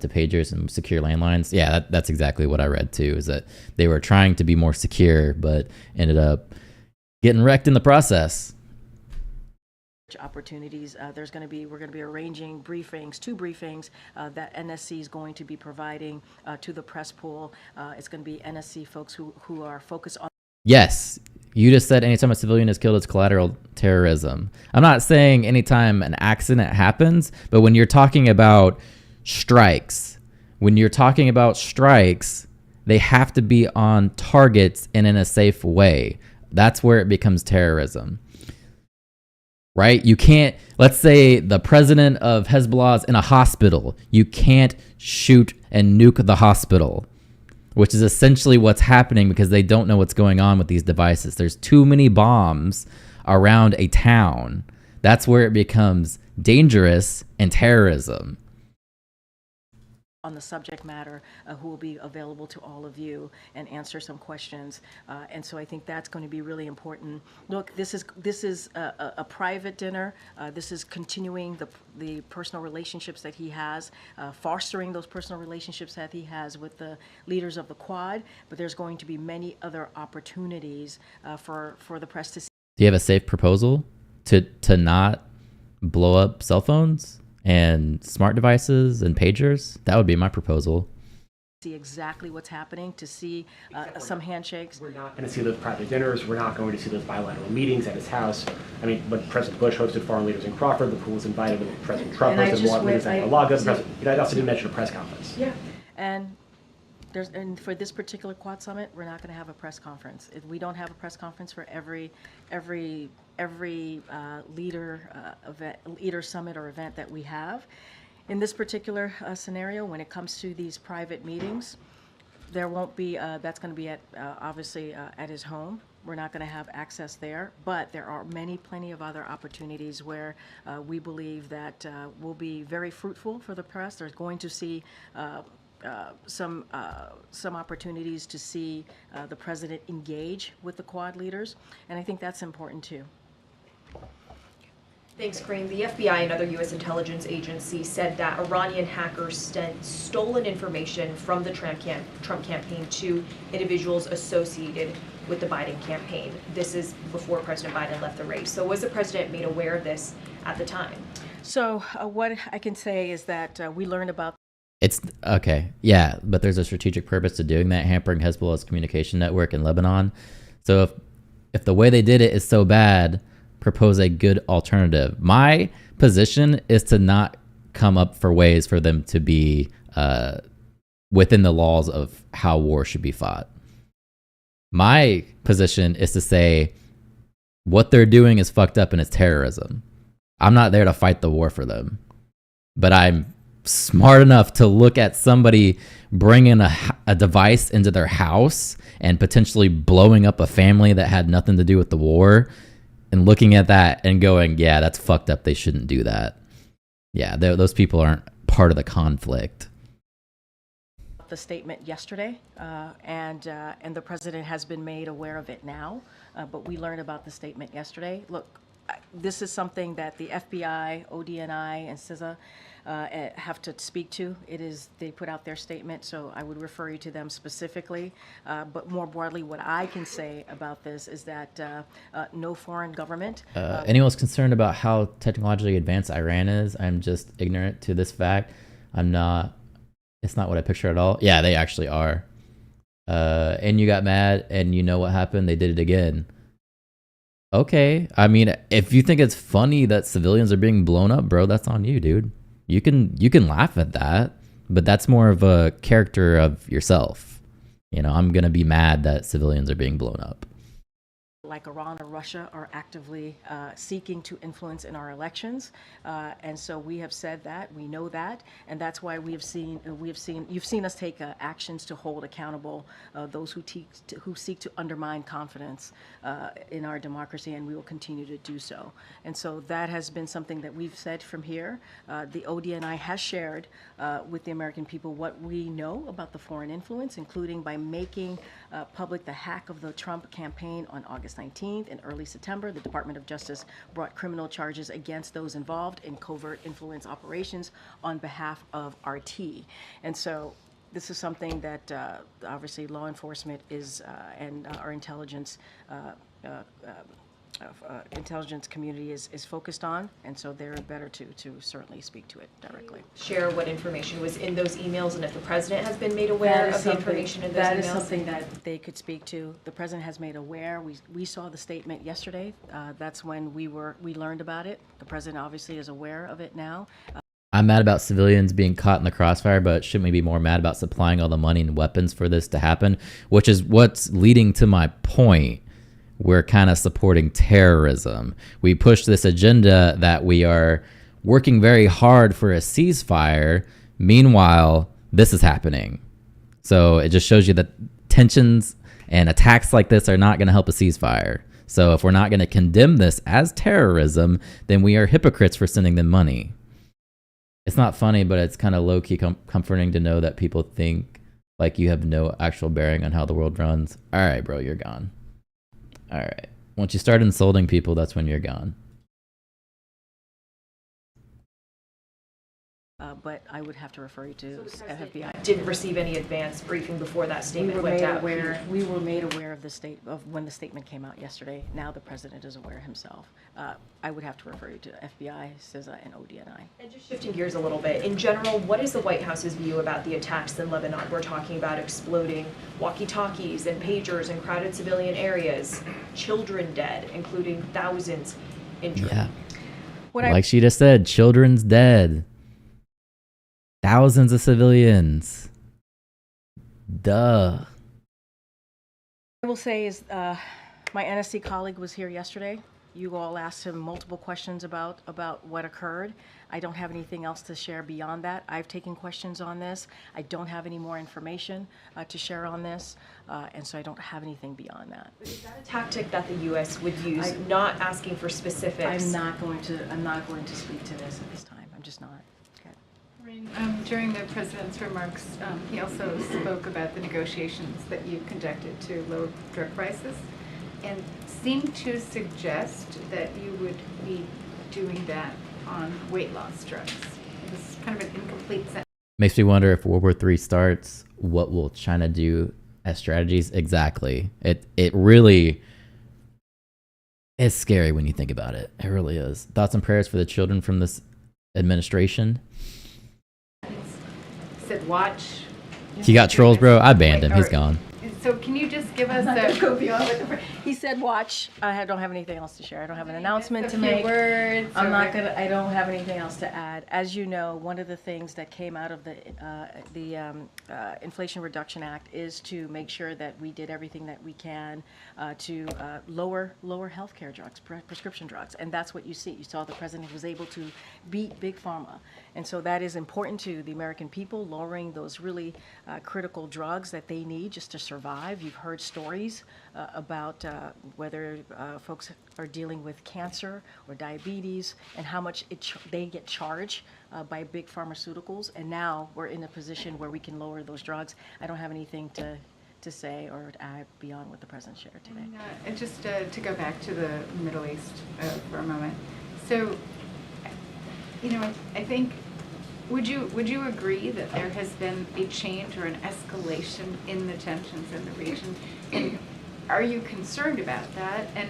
to pagers and secure landlines. Yeah, that's exactly what I read too. Is that they were trying to be more secure, but ended up getting wrecked in the process. Opportunities. We're going to be arranging two briefings that NSC is going to be providing to the press pool. It's going to be NSC folks who are focused on. Yes, you just said anytime a civilian is killed, it's collateral terrorism. I'm not saying anytime an accident happens, but when you're talking about strikes, they have to be on targets and in a safe way. That's where it becomes terrorism. Right? You can't, let's say the president of Hezbollah is in a hospital. You can't shoot and nuke the hospital, which is essentially what's happening because they don't know what's going on with these devices. There's too many bombs around a town. That's where it becomes dangerous and terrorism. On the subject matter, who will be available to all of you and answer some questions. And so I think that's going to be really important. Look, this is a private dinner. This is continuing the personal relationships that he has, fostering those personal relationships that he has with the leaders of the Quad. But there's going to be many other opportunities for the press to see. Do you have a safe proposal to not blow up cell phones and smart devices and pagers? That would be my proposal. See exactly what's happening, to see some handshakes. We're not going to see those private dinners. We're not going to see those bilateral meetings at his house. I mean, when President Bush hosted foreign leaders in Crawford, the pool was invited. When President Trump hosted leaders in Mar-a-Lago, I also didn't mention a press conference. Yeah, and for this particular Quad Summit, we're not going to have a press conference. If we don't have a press conference for every leader summit or event that we have. In this particular scenario, when it comes to these private meetings, there won't be. That's going to be obviously at his home. We're not going to have access there, but there are plenty of other opportunities where we believe that will be very fruitful for the press. There's going to see. Some opportunities to see the president engage with the Quad leaders, and I think that's important too. Thanks, Green. The FBI and other U.S. intelligence agencies said that Iranian hackers sent stolen information from the Trump campaign to individuals associated with the Biden campaign. This is before President Biden left the race. So was the president made aware of this at the time? So what I can say is that we learned about. It's okay. Yeah, but there's a strategic purpose to doing that, hampering Hezbollah's communication network in Lebanon. So if the way they did it is so bad, propose a good alternative. My position is to not come up for ways for them to be within the laws of how war should be fought. My position is to say what they're doing is fucked up and it's terrorism. I'm not there to fight the war for them, but I'm smart enough to look at somebody bringing a device into their house and potentially blowing up a family that had nothing to do with the war, and looking at that and going, yeah, that's fucked up. They shouldn't do that. Yeah, those people aren't part of the conflict. The statement yesterday, and the president has been made aware of it now, but we learned about the statement yesterday. Look, this is something that the FBI, ODNI, and CISA have to speak to. They put out their statement, so I would refer you to them specifically. But more broadly, what I can say about this is that no foreign government. Anyone's concerned about how technologically advanced Iran is, I'm just ignorant to this fact. I'm not. It's not what I picture at all. Yeah, they actually are. And you got mad, and you know what happened? They did it again. Okay, I mean, if you think it's funny that civilians are being blown up, bro, that's on you, dude. You can laugh at that, but that's more of a character of yourself. You know, I'm gonna be mad that civilians are being blown up. like Iran or Russia are actively seeking to influence in our elections, and so we have said that, we know that, and that's why you've seen us take actions to hold accountable those who seek to undermine confidence in our democracy, and we will continue to do so. And so that has been something that we've said from here. The ODNI has shared with the American people what we know about the foreign influence, including by making public the hack of the Trump campaign on August 19th. In early September, the Department of Justice brought criminal charges against those involved in covert influence operations on behalf of RT. And so this is something that obviously law enforcement is and our intelligence community is focused on, and so they're better to certainly speak to it directly. Share what information was in those emails and if the president has been made aware of the information in those emails? That is something that they could speak to. The president has made aware. We saw the statement yesterday. That's when we learned about it. The president obviously is aware of it now. I'm mad about civilians being caught in the crossfire, but shouldn't we be more mad about supplying all the money and weapons for this to happen? Which is what's leading to my point. We're kind of supporting terrorism. We push this agenda that we are working very hard for a ceasefire. Meanwhile, this is happening. So it just shows you that tensions and attacks like this are not going to help a ceasefire. So if we're not going to condemn this as terrorism, then we are hypocrites for sending them money. It's not funny, but it's kind of low-key comforting to know that people think like you have no actual bearing on how the world runs. All right, bro, you're gone. All right. Once you start insulting people, that's when you're gone. But I would have to refer you to FBI. Didn't receive any advance briefing before that statement went out. We were made aware of when the statement came out yesterday. Now the president is aware himself. I would have to refer you to FBI, CISA, and ODNI. And just shifting gears a little bit, in general, what is the White House's view about the attacks in Lebanon? We're talking about exploding walkie-talkies and pagers in crowded civilian areas, children dead, including thousands injured. Yeah. Like she just said, children's dead. Thousands of civilians. Duh. I will say is my NSC colleague was here yesterday. You all asked him multiple questions about what occurred. I don't have anything else to share beyond that. I've taken questions on this. I don't have any more information to share on this, and so I don't have anything beyond that. Is that a tactic that the U.S. would use, not asking for specifics? I'm not going to speak to this at this time. I'm just not. During the president's remarks, he also spoke about the negotiations that you conducted to lower drug prices and seemed to suggest that you would be doing that on weight loss drugs. It was kind of an incomplete sentence. Makes me wonder if World War III starts, what will China do as strategies? Exactly. It really is scary when you think about it. It really is. Thoughts and prayers for the children from this administration. Said watch. He got trolls, bro. I banned him. He's gone. So can you just give us He said, "Watch." I don't have anything else to share. I don't have an announcement to make. Words. I don't have anything else to add. As you know, one of the things that came out of the Inflation Reduction Act is to make sure that we did everything that we can to lower healthcare drugs, prescription drugs, and that's what you see. You saw the president was able to beat big pharma, and so that is important to the American people, lowering those really critical drugs that they need just to survive. You've heard stories about whether folks are dealing with cancer or diabetes and how much they get charged by big pharmaceuticals. And now we're in a position where we can lower those drugs. I don't have anything to say or to add beyond what the president shared today. And just to go back to the Middle East for a moment. So, I think, would you agree that there has been a change or an escalation in the tensions in the region? And are you concerned about that? And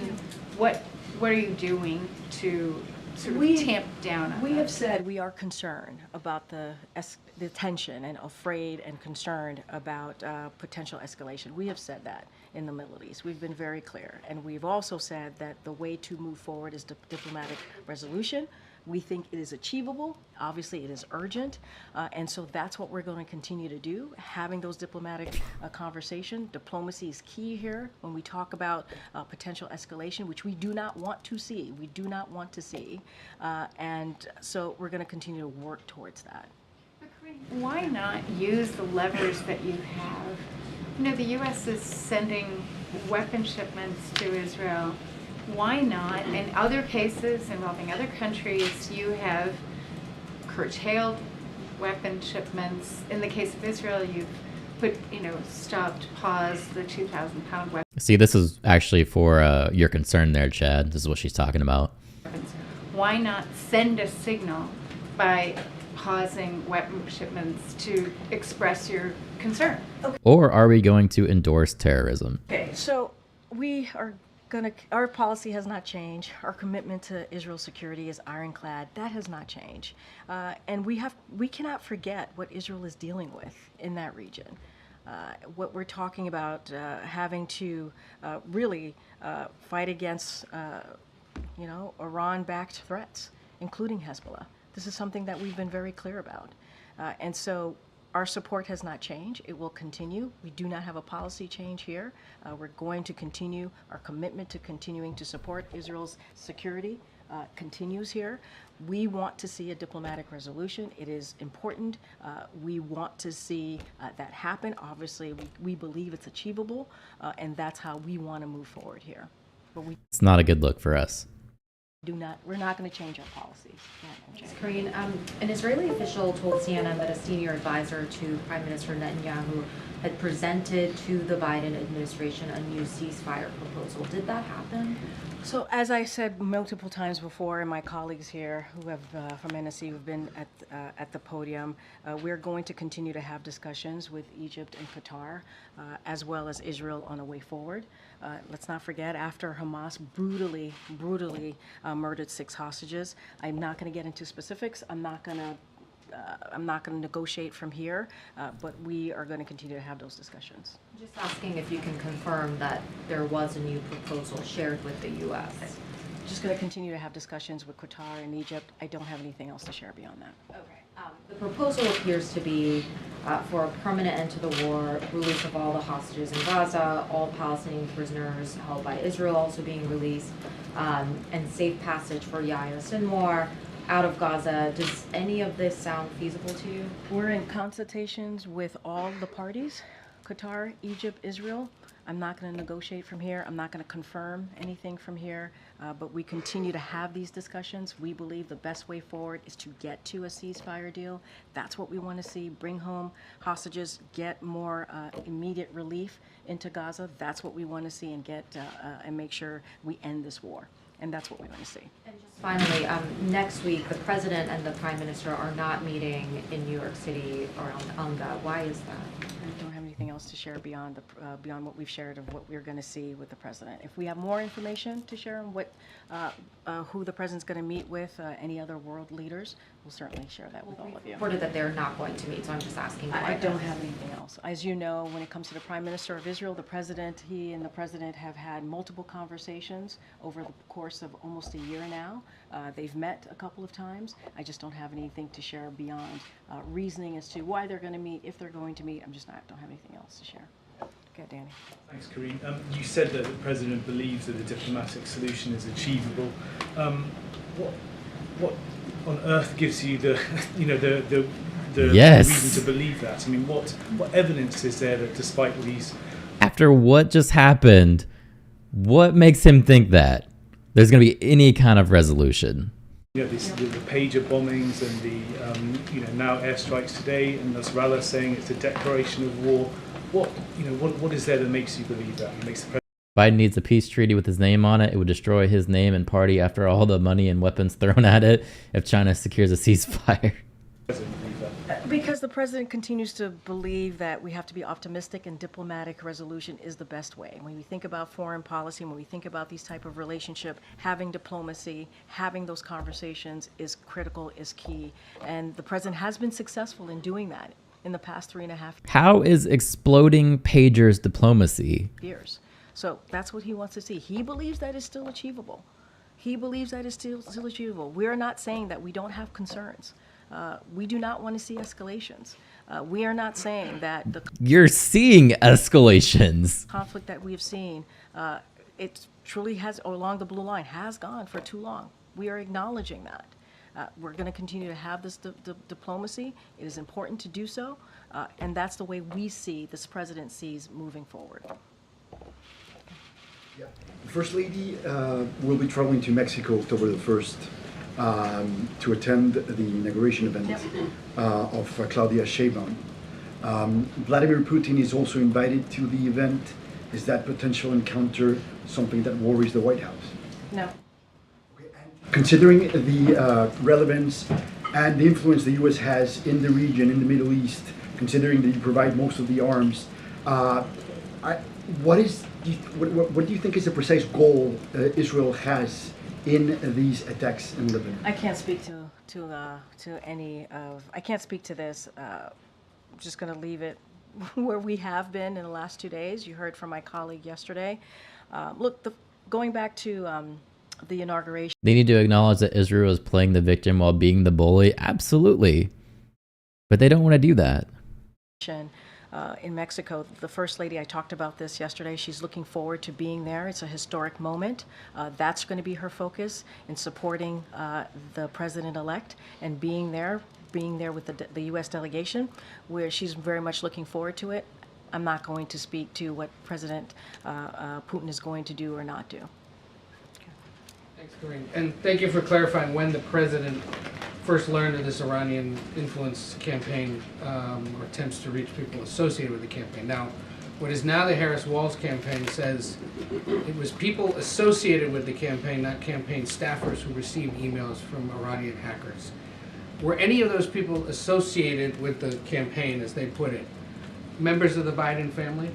what are you doing to sort of tamp down on that? We have said we are concerned about the tension and afraid and concerned about potential escalation. We have said that in the Middle East. We've been very clear. And we've also said that the way to move forward is diplomatic resolution, We think it is achievable. Obviously, it is urgent. And so that's what we're going to continue to do, having those diplomatic conversation. Diplomacy is key here when we talk about potential escalation, which we do not want to see. We do not want to see. And so we're going to continue to work towards that. Why not use the levers that you have? You know, the U.S. is sending weapon shipments to Israel. Why not? In other cases involving other countries, you have curtailed weapon shipments. In the case of Israel, you've stopped, paused the 2,000-pound weapons. See, this is actually for your concern there, Chad. This is what she's talking about. Why not send a signal by pausing weapon shipments to express your concern? Or are we going to endorse terrorism? Okay, so we are our policy has not changed. Our commitment to Israel's security is ironclad. That has not changed. And we cannot forget what Israel is dealing with in that region. What we're talking about having to really fight against, Iran-backed threats, including Hezbollah. This is something that we've been very clear about. And so our support has not changed. It will continue. We do not have a policy change here. We're going to continue. Our commitment to continuing to support Israel's security continues here. We want to see a diplomatic resolution. It is important. We want to see that happen. Obviously, we believe it's achievable, and that's how we want to move forward here. But it's not a good look for us. We're not going to change our policies. Karine, an Israeli official told CNN that a senior advisor to Prime Minister Netanyahu had presented to the Biden administration a new ceasefire proposal. Did that happen? So as I said multiple times before, and my colleagues here who have from NSC who've been at the podium, we're going to continue to have discussions with Egypt and Qatar, as well as Israel on a way forward. Let's not forget, after Hamas brutally murdered 6 hostages, I'm not going to get into specifics. I'm not going to negotiate from here, but we are going to continue to have those discussions. Just asking if you can confirm that there was a new proposal shared with the U.S. Just going to continue to have discussions with Qatar and Egypt. I don't have anything else to share beyond that. Okay. The proposal appears to be for a permanent end to the war, release of all the hostages in Gaza, all Palestinian prisoners held by Israel also being released, and safe passage for Yahya Sinwar out of Gaza. Does any of this sound feasible to you? We're in consultations with all the parties, Qatar, Egypt, Israel. I'm not going to negotiate from here. I'm not going to confirm anything from here, but we continue to have these discussions. We believe the best way forward is to get to a ceasefire deal. That's what we want to see. Bring home hostages, get more immediate relief into Gaza. That's what we want to see, and get and make sure we end this war. And that's what we want to see. And just finally, next week, the president and the prime minister are not meeting in New York City or on that. Why is that? I don't have anything else to share beyond what we've shared of what we're going to see with the president. If we have more information to share on who the president's going to meet with, any other world leaders, we'll certainly share that with all of you. Reported that they're not going to meet, so I'm just asking. I don't have anything else. As you know, when it comes to the Prime Minister of Israel, he and the president have had multiple conversations over the course of almost a year now. They've met a couple of times. I just don't have anything to share beyond reasoning as to why they're going to meet, if they're going to meet. I don't have anything else to share. Okay, Danny. Thanks, Karine. You said that the president believes that a diplomatic solution is achievable. What on earth gives you the Yes. reason to believe that? I mean, what evidence is there that despite all these... After what just happened, what makes him think that there's going to be any kind of resolution? The pager bombings and the now airstrikes today, and Nasrallah saying it's a declaration of war. What is there that makes you believe that? It makes the Biden needs a peace treaty with his name on it. It would destroy his name and party after all the money and weapons thrown at it if China secures a ceasefire. Because the president continues to believe that we have to be optimistic, and diplomatic resolution is the best way. When we think about foreign policy, when we think about these type of relationship, having diplomacy, having those conversations is critical, is key. And the president has been successful in doing that in the past 3.5 How is exploding pagers diplomacy? years. So that's what he wants to see. He believes that is still achievable. He believes that it's still achievable. We are not saying that we don't have concerns. We do not want to see escalations. We are not saying that the You're seeing escalations. conflict that we have seen, it truly has, along the blue line, has gone for too long. We are acknowledging that. We're going to continue to have this diplomacy. It is important to do so, and that's the way we see, this president sees moving forward. Yeah. The First Lady will be traveling to Mexico October the 1st to attend the inauguration event of Claudia Sheinbaum. Vladimir Putin is also invited to the event. Is that potential encounter something that worries the White House? No. Considering the relevance and the influence the U.S. has in the region, in the Middle East, considering that you provide most of the arms, what do you think is the precise goal Israel has in these attacks in Lebanon? I can't speak to any of. I can't speak to this. I'm just going to leave it where we have been in the last 2 days. You heard from my colleague yesterday. Look, going back to the inauguration. They need to acknowledge that Israel is playing the victim while being the bully. Absolutely. But they don't want to do that. In Mexico, the First Lady, I talked about this yesterday, she's looking forward to being there. It's a historic moment. That's going to be her focus in supporting the president-elect and being there with the U.S. delegation, where she's very much looking forward to it. I'm not going to speak to what President Putin is going to do or not do. Thanks, Corinne. And thank you for clarifying when the president first learned of this Iranian influence campaign or attempts to reach people associated with the campaign. Now, what is now the Harris-Walz campaign says it was people associated with the campaign, not campaign staffers, who received emails from Iranian hackers. Were any of those people associated with the campaign, as they put it, members of the Biden family?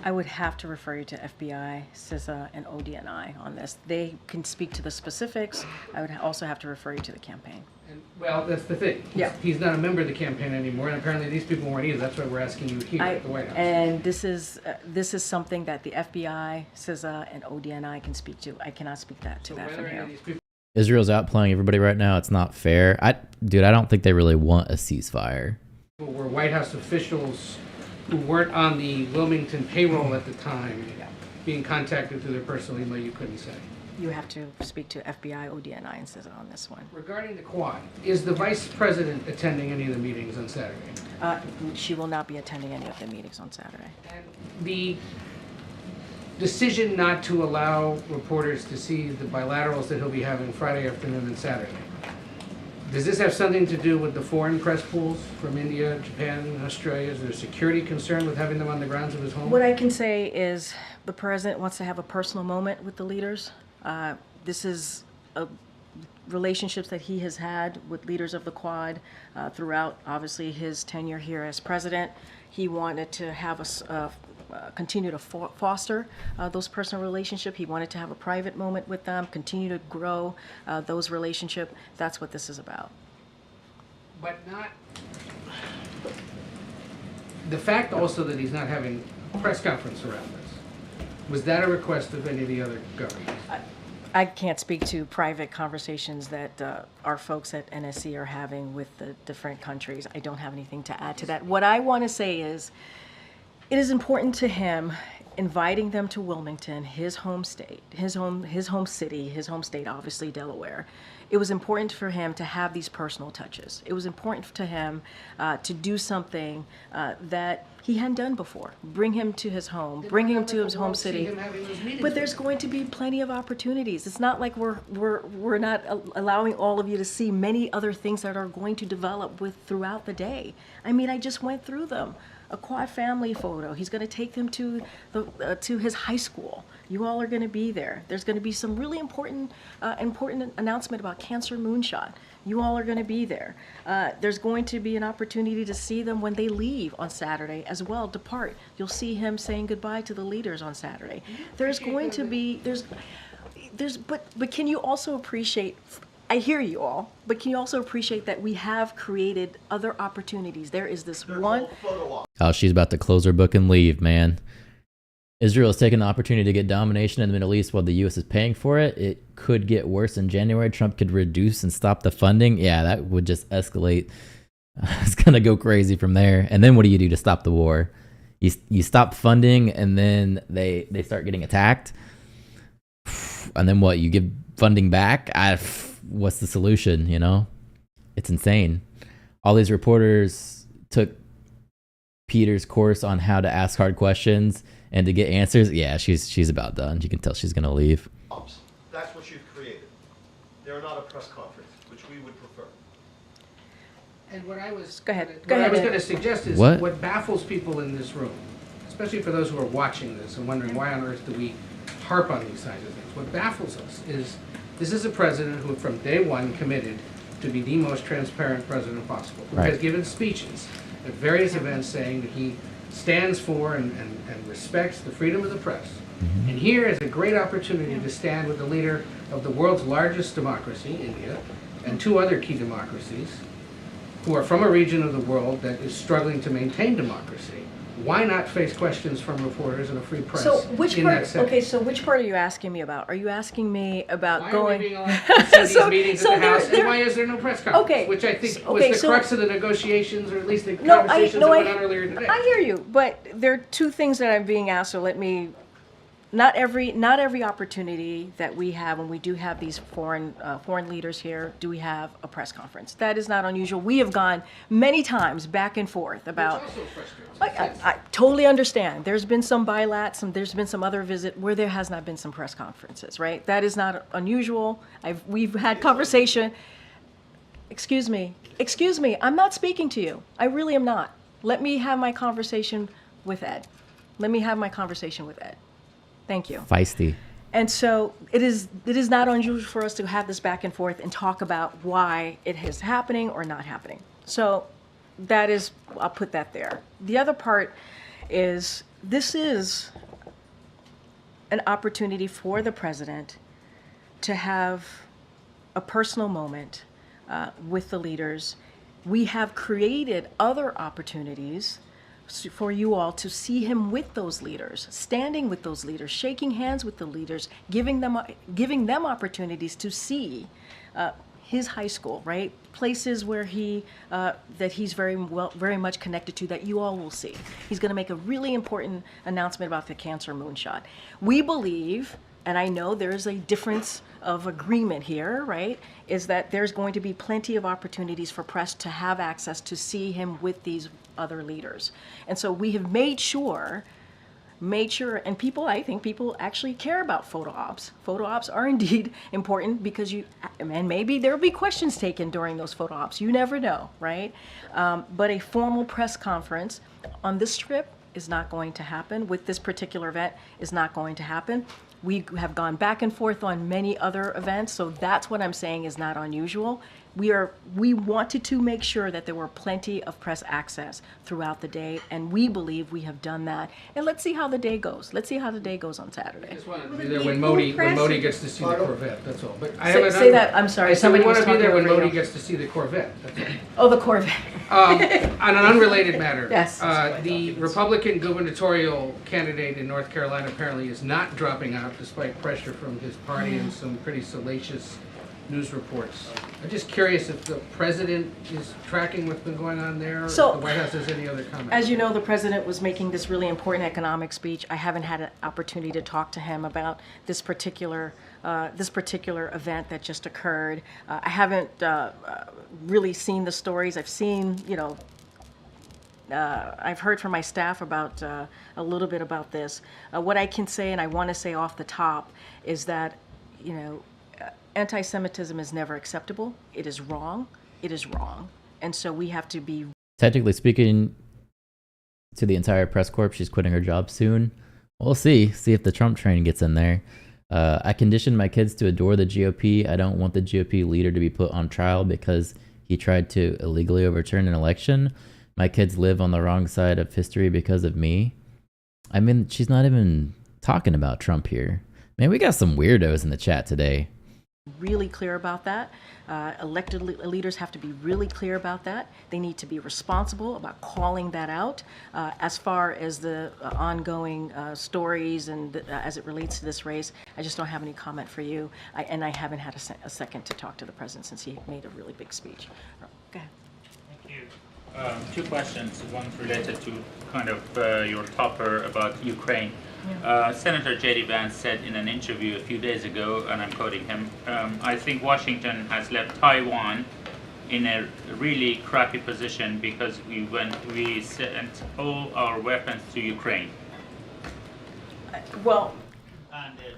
I would have to refer you to FBI, CISA, and ODNI on this. They can speak to the specifics. I would also have to refer you to the campaign. And, well, that's the thing. He's not a member of the campaign anymore, and apparently these people weren't either. That's why we're asking you here at the White House. And this is something that the FBI, CISA, and ODNI can speak to. I cannot speak to that from here. Israel's outplaying everybody right now. It's not fair. I don't think they really want a ceasefire. Were White House officials who weren't on the Wilmington payroll at the time being contacted through their personal email, you couldn't say? You have to speak to FBI, ODNI, and CISA on this one. Regarding the Quad, is the Vice President attending any of the meetings on Saturday? She will not be attending any of the meetings on Saturday. And the decision not to allow reporters to see the bilaterals that he'll be having Friday afternoon and Saturday, does this have something to do with the foreign press pools from India, Japan, and Australia? Is there a security concern with having them on the grounds of his home? What I can say is the president wants to have a personal moment with the leaders. This is relationships that he has had with leaders of the Quad throughout, obviously, his tenure here as president. He wanted to have continue to foster those personal relationships. He wanted to have a private moment with them, continue to grow those relationships. That's what this is about. But not the fact also that he's not having a press conference around this. Was that a request of any of the other governors? I can't speak to private conversations that our folks at NSC are having with the different countries. I don't have anything to add to that. What I want to say is, it is important to him inviting them to Wilmington, his home state, his home city, his home state, obviously Delaware. It was important for him to have these personal touches. It was important to him to do something that he hadn't done before. Bring him to his home, bring him to his home city. But there's going to be plenty of opportunities. It's not like we're not allowing all of you to see many other things that are going to develop throughout the day. I mean, I just went through them. A Quad family photo. He's going to take them to his high school. You all are going to be there. There's going to be some really important announcement about Cancer Moonshot. You all are going to be there. There's going to be an opportunity to see them when they leave on Saturday as well, depart. You'll see him saying goodbye to the leaders on Saturday. There's going to be, but can you also appreciate, I hear you all, but can you also appreciate that we have created other opportunities? There is this one. Oh, she's about to close her book and leave, man. Israel is taking the opportunity to get domination in the Middle East while the U.S. is paying for it. It could get worse in January. Trump could reduce and stop the funding. Yeah, that would just escalate. It's going to go crazy from there. And then what do you do to stop the war? You stop funding, and then they start getting attacked. And then what? You give funding back? What's the solution, you know? It's insane. All these reporters took Peter's course on how to ask hard questions and to get answers. Yeah, she's about done. You can tell she's going to leave. That's what you've created. They're not a press conference, which we would prefer. And what I was Go ahead. What I was Ed. going to suggest is What? baffles people in this room, especially for those who are watching this and wondering why on earth do we harp on these kinds of things. What baffles us is this is a president who from day one committed to be the most transparent president possible. Who has given speeches at various events saying that he stands for and respects the freedom of the press. Mm-hmm. And here is a great opportunity to stand with the leader of the world's largest democracy, India, and two other key democracies who are from a region of the world that is struggling to maintain democracy. Why not face questions from reporters and a free press So which in part? that setting? Okay, so which part are you asking me about? Are you asking me about Why going? are we being allowed to see these So- meetings so at the House, there- and why is there no press conference? Okay, Which I think okay, was the so- crux of the negotiations, or at least the No, conversations that went on earlier today. I hear you, but there are two things that I'm being asked. So let me. Not every opportunity that we have when we do have these foreign leaders here do we have a press conference. That is not unusual. We have gone many times back and forth about. It's also frustrating. I totally understand. There's been some there's been some other visit where there has not been some press conferences, right? That is not unusual. We've had conversation. Excuse me. I'm not speaking to you. I really am not. Let me have my conversation with Ed. Thank you. Feisty. And so it is not unusual for us to have this back and forth and talk about why it is happening or not happening. So that is, I'll put that there. The other part is this is an opportunity for the president to have a personal moment with the leaders. We have created other opportunities for you all to see him with those leaders, standing with those leaders, shaking hands with the leaders, giving them opportunities to see his high school, right? Places where that he's very much connected to, that you all will see. He's going to make a really important announcement about the cancer moonshot. We believe, and I know there is a difference of agreement here, right, is that there's going to be plenty of opportunities for press to have access to see him with these other leaders. And so we have made sure, and I think people actually care about photo ops. Photo ops are indeed important because and maybe there'll be questions taken during those photo ops. You never know, right? But a formal press conference on this trip is not going to happen. With this particular event is not going to happen. We have gone back and forth on many other events, so that's what I'm saying is not unusual. We wanted to make sure that there were plenty of press access throughout the day, and we believe we have done that. And let's see how the day goes. Let's see how the day goes on I Saturday. just wanted to be there when Modi gets to see the Corvette, that's all. But I Say that, I'm sorry, I said we somebody want was to be talking there when over Modi radio. gets to see the Corvette, that's all. Oh, the Corvette. On an unrelated matter. Yes. The Republican gubernatorial candidate in North Carolina apparently is not dropping out despite pressure from his party and some pretty salacious news reports. I'm just curious if the president is tracking what's been going on there, or if the So, White House has any other comments. As you know, the president was making this really important economic speech. I haven't had an opportunity to talk to him about this particular event that just occurred. I haven't really seen the stories. I've seen, I've heard from my staff about a little bit about this. What I can say, and I want to say off the top, is that, anti-Semitism is never acceptable. It is wrong. It is wrong. And so we have to be. Technically speaking, to the entire press corps, she's quitting her job soon. We'll see if the Trump train gets in there. I conditioned my kids to adore the GOP. I don't want the GOP leader to be put on trial because he tried to illegally overturn an election. My kids live on the wrong side of history because of me. I mean, she's not even talking about Trump here. Man, we got some weirdos in the chat today. Really clear about that. Elected leaders have to be really clear about that. They need to be responsible about calling that out. As far as the ongoing stories and as it relates to this race, I just don't have any comment for you. And I haven't had a second to talk to the president since he made a really big speech. Go ahead. Thank you. Two questions. One related to kind of your topper about Ukraine. Senator J.D. Vance said in an interview a few days ago, and I'm quoting him, I think Washington has left Taiwan in a really crappy position because we sent all our weapons to Ukraine. Well,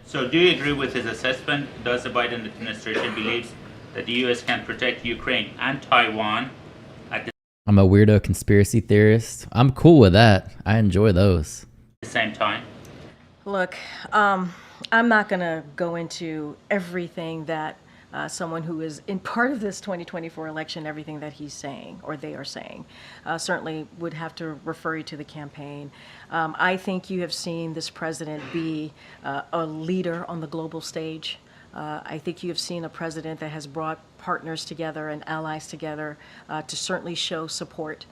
so do you agree with his assessment? Does the Biden administration believe that the U.S. can protect Ukraine and Taiwan at I'm a weirdo conspiracy theorist. I'm cool with that. I enjoy those. the same time? Look, I'm not going to go into everything that someone who is in part of this 2024 election, everything that he's saying or they are saying. Certainly would have to refer you to the campaign. I think you have seen this president be a leader on the global stage. I think you have seen a president that has brought partners together and allies together to certainly show support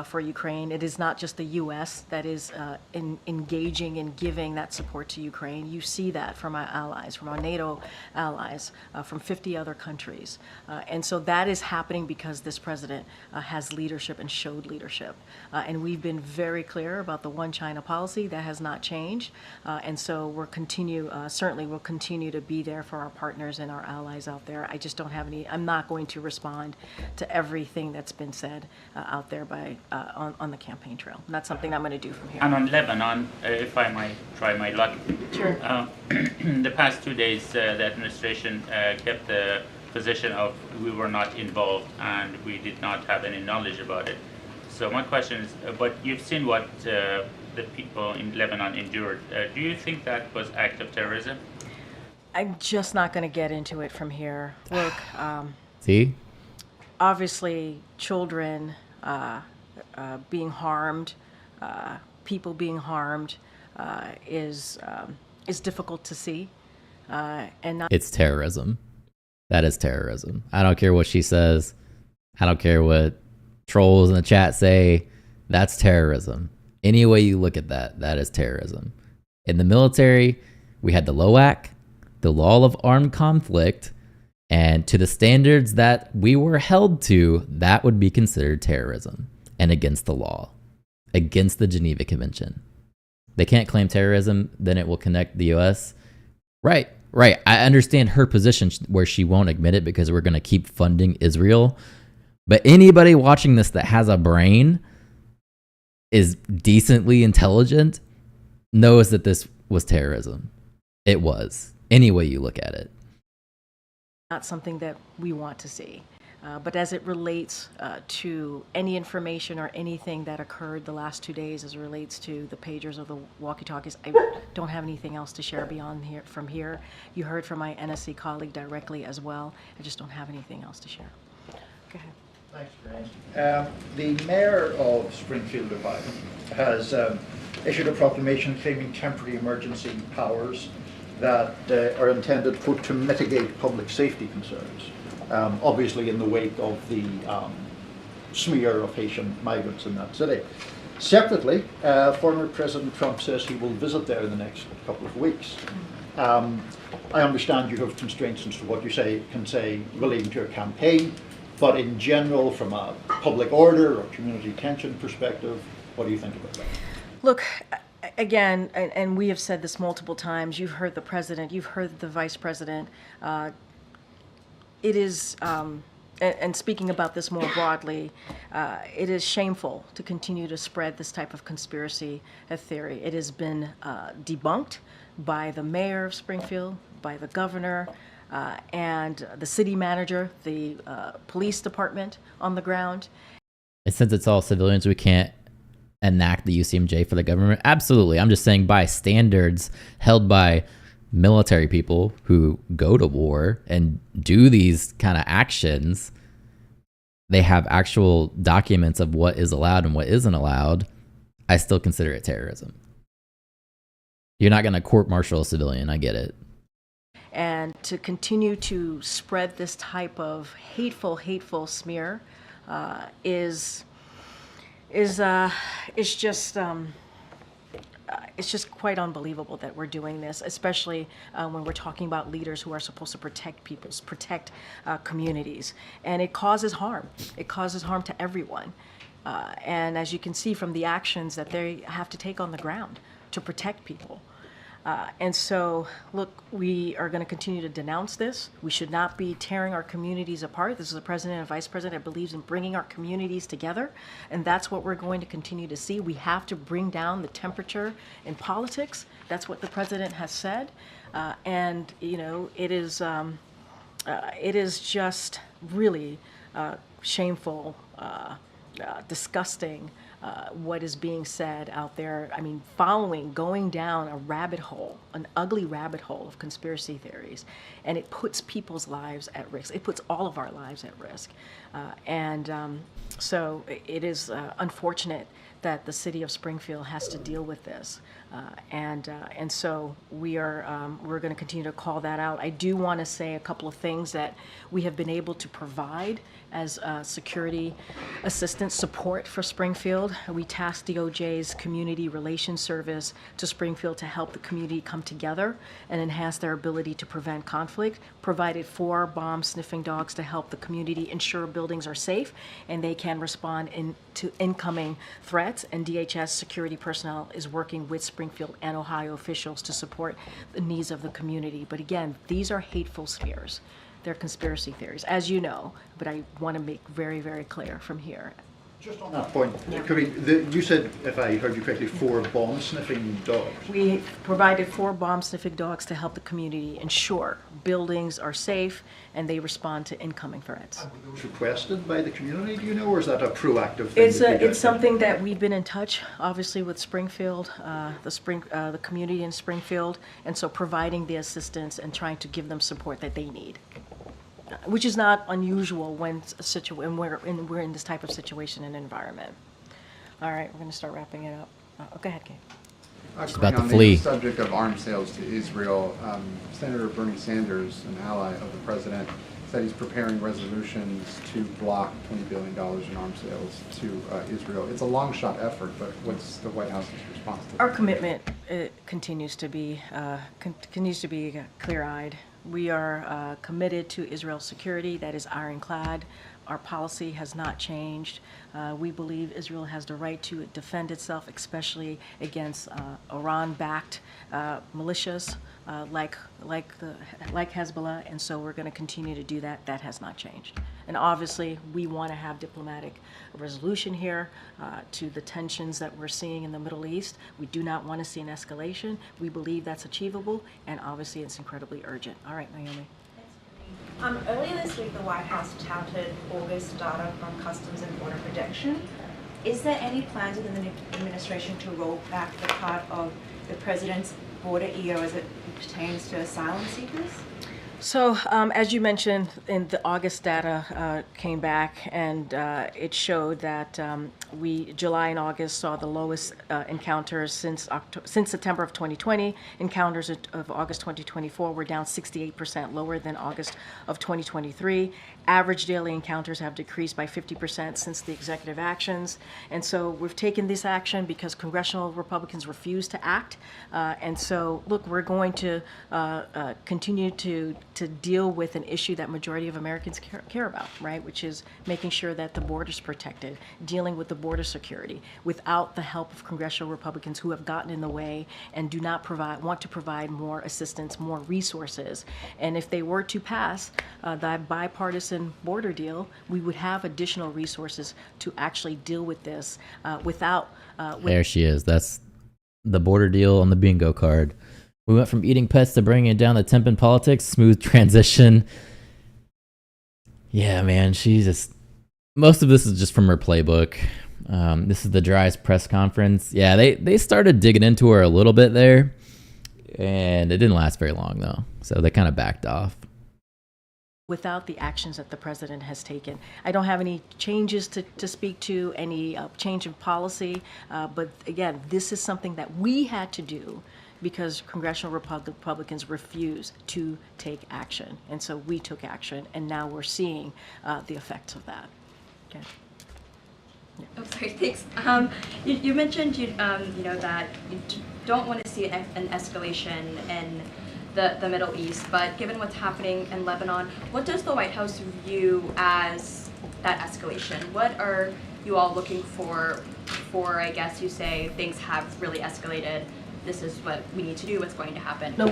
for Ukraine. It is not just the U.S. that is engaging and giving that support to Ukraine. You see that from our allies, from our NATO allies, from 50 other countries. And so that is happening because this president has leadership and showed leadership. And we've been very clear about the one China policy. That has not changed. And so certainly we'll continue to be there for our partners and our allies out there. I just don't have I'm not going to respond to everything that's been said out there on the campaign trail. And that's something I'm going to do from here. And on Lebanon, if I might try my luck. Sure. The past 2 days, the administration kept the position of we were not involved and we did not have any knowledge about it. So my question is, but you've seen what the people in Lebanon endured. Do you think that was act of terrorism? I'm just not going to get into it from here. Look, See? obviously children being harmed, people being harmed is difficult to see. It's terrorism. That is terrorism. I don't care what she says. I don't care what trolls in the chat say. That's terrorism. Any way you look at that, that is terrorism. In the military, we had the LOAC, the Law of Armed Conflict, and to the standards that we were held to, that would be considered terrorism and against the law, against the Geneva Convention. They can't claim terrorism, then it will connect the U.S. Right. I understand her position where she won't admit it because we're going to keep funding Israel. But anybody watching this that has a brain, is decently intelligent, knows that this was terrorism. It was. Any way you look at it. Not something that we want to see. But as it relates to any information or anything that occurred the last 2 days as it relates to the pagers or the walkie-talkies, I don't have anything else to share beyond here. From here, you heard from my NSC colleague directly as well. I just don't have anything else to share. Go ahead. Thanks, Grant. The mayor of Springfield, Ohio, has issued a proclamation claiming temporary emergency powers that are intended to mitigate public safety concerns. Obviously in the wake of the smear of Haitian migrants in that city. Separately, former President Trump says he will visit there in the next couple of weeks. I understand you have constraints as to what you can say relating to your campaign, but in general, from a public order or community tension perspective, what do you think about that? Look, again, and we have said this multiple times, you've heard the president, you've heard the vice president. It is, and speaking about this more broadly, it is shameful to continue to spread this type of conspiracy theory. It has been debunked by the mayor of Springfield, by the governor, and the city manager, the police department on the ground. And since it's all civilians, we can't enact the UCMJ for the government. Absolutely. I'm just saying by standards held by military people who go to war and do these kind of actions, they have actual documents of what is allowed and what isn't allowed. I still consider it terrorism. You're not going to court-martial a civilian. I get it. And to continue to spread this type of hateful smear is it's just quite unbelievable that we're doing this, especially when we're talking about leaders who are supposed to protect peoples, protect communities. And it causes harm. It causes harm to everyone. And as you can see from the actions that they have to take on the ground to protect people. And so, look, we are going to continue to denounce this. We should not be tearing our communities apart. This is a president and vice president that believes in bringing our communities together, and that's what we're going to continue to see. We have to bring down the temperature in politics. That's what the president has said, and you know, it is just really shameful, disgusting. What is being said out there. I mean, going down a rabbit hole, an ugly rabbit hole of conspiracy theories, and it puts people's lives at risk. It puts all of our lives at risk. So it is unfortunate that the city of Springfield has to deal with this. And so we're going to continue to call that out. I do want to say a couple of things that we have been able to provide as security assistance support for Springfield. We tasked DOJ's Community Relations Service to Springfield to help the community come together and enhance their ability to prevent conflict. Provided 4 bomb sniffing dogs to help the community ensure buildings are safe and they can respond to incoming threats. And DHS security personnel is working with Springfield and Ohio officials to support the needs of the community. But again, these are hateful smears. They're conspiracy theories, as you know, but I want to make very, very clear from here. Just on that point, Corinne, you said, if I heard you correctly, 4 bomb-sniffing dogs. We provided 4 bomb-sniffing dogs to help the community ensure buildings are safe and they respond to incoming threats. Were those requested by the community, do you know, or is that a proactive thing? It's something that we've been in touch, obviously, with Springfield, the community in Springfield, and so providing the assistance and trying to give them support that they need. Which is not unusual when we're in this type of situation and environment. All right, we're going to start wrapping it up. Go ahead, Kate. She's about to on flee. the subject of arms sales to Israel, Senator Bernie Sanders, an ally of the president, said he's preparing resolutions to block $20 billion in arms sales to Israel. It's a long shot effort, but what's the White House's response to that? Our commitment continues to be clear-eyed. We are committed to Israel's security. That is ironclad. Our policy has not changed. We believe Israel has the right to defend itself, especially against Iran-backed militias like Hezbollah, and so we're going to continue to do that. That has not changed. And obviously, we want to have diplomatic resolution here to the tensions that we're seeing in the Middle East. We do not want to see an escalation. We believe that's achievable, and obviously, it's incredibly urgent. All right, Naomi. Earlier this week, the White House touted August data from Customs and Border Protection. Is there any plans within the administration to roll back the part of the president's border EO as it pertains to asylum seekers? So, as you mentioned, in the August data came back, and it showed that July and August saw the lowest encounters since September of 2020. Encounters of August 2024 were down 68%, lower than August of 2023. Average daily encounters have decreased by 50% since the executive actions. And so we've taken this action because congressional Republicans refuse to act. And so, look, we're going to continue to deal with an issue that majority of Americans care about, right? Which is making sure that the border's protected, dealing with the border security without the help of congressional Republicans who have gotten in the way and do not want to provide more assistance, more resources. And if they were to pass that bipartisan border deal, we would have additional resources to actually deal with this without... There she is. That's the border deal on the bingo card. We went from eating pets to bringing it down to temp in politics. Smooth transition. Yeah, man, most of this is just from her playbook. This is the driest press conference. Yeah, they started digging into her a little bit there, and it didn't last very long, though. So they kind of backed off. Without the actions that the president has taken. I don't have any changes to speak to, any change in policy, but again, this is something that we had to do because congressional Republicans refuse to take action. And so we took action, and now we're seeing the effects of that. Okay. Oh, sorry, thanks. You mentioned that you don't want to see an escalation in the Middle East, but given what's happening in Lebanon, what does the White House view as that escalation? What are you all looking for, I guess you say, things have really escalated, this is what we need to do, what's going to happen? No,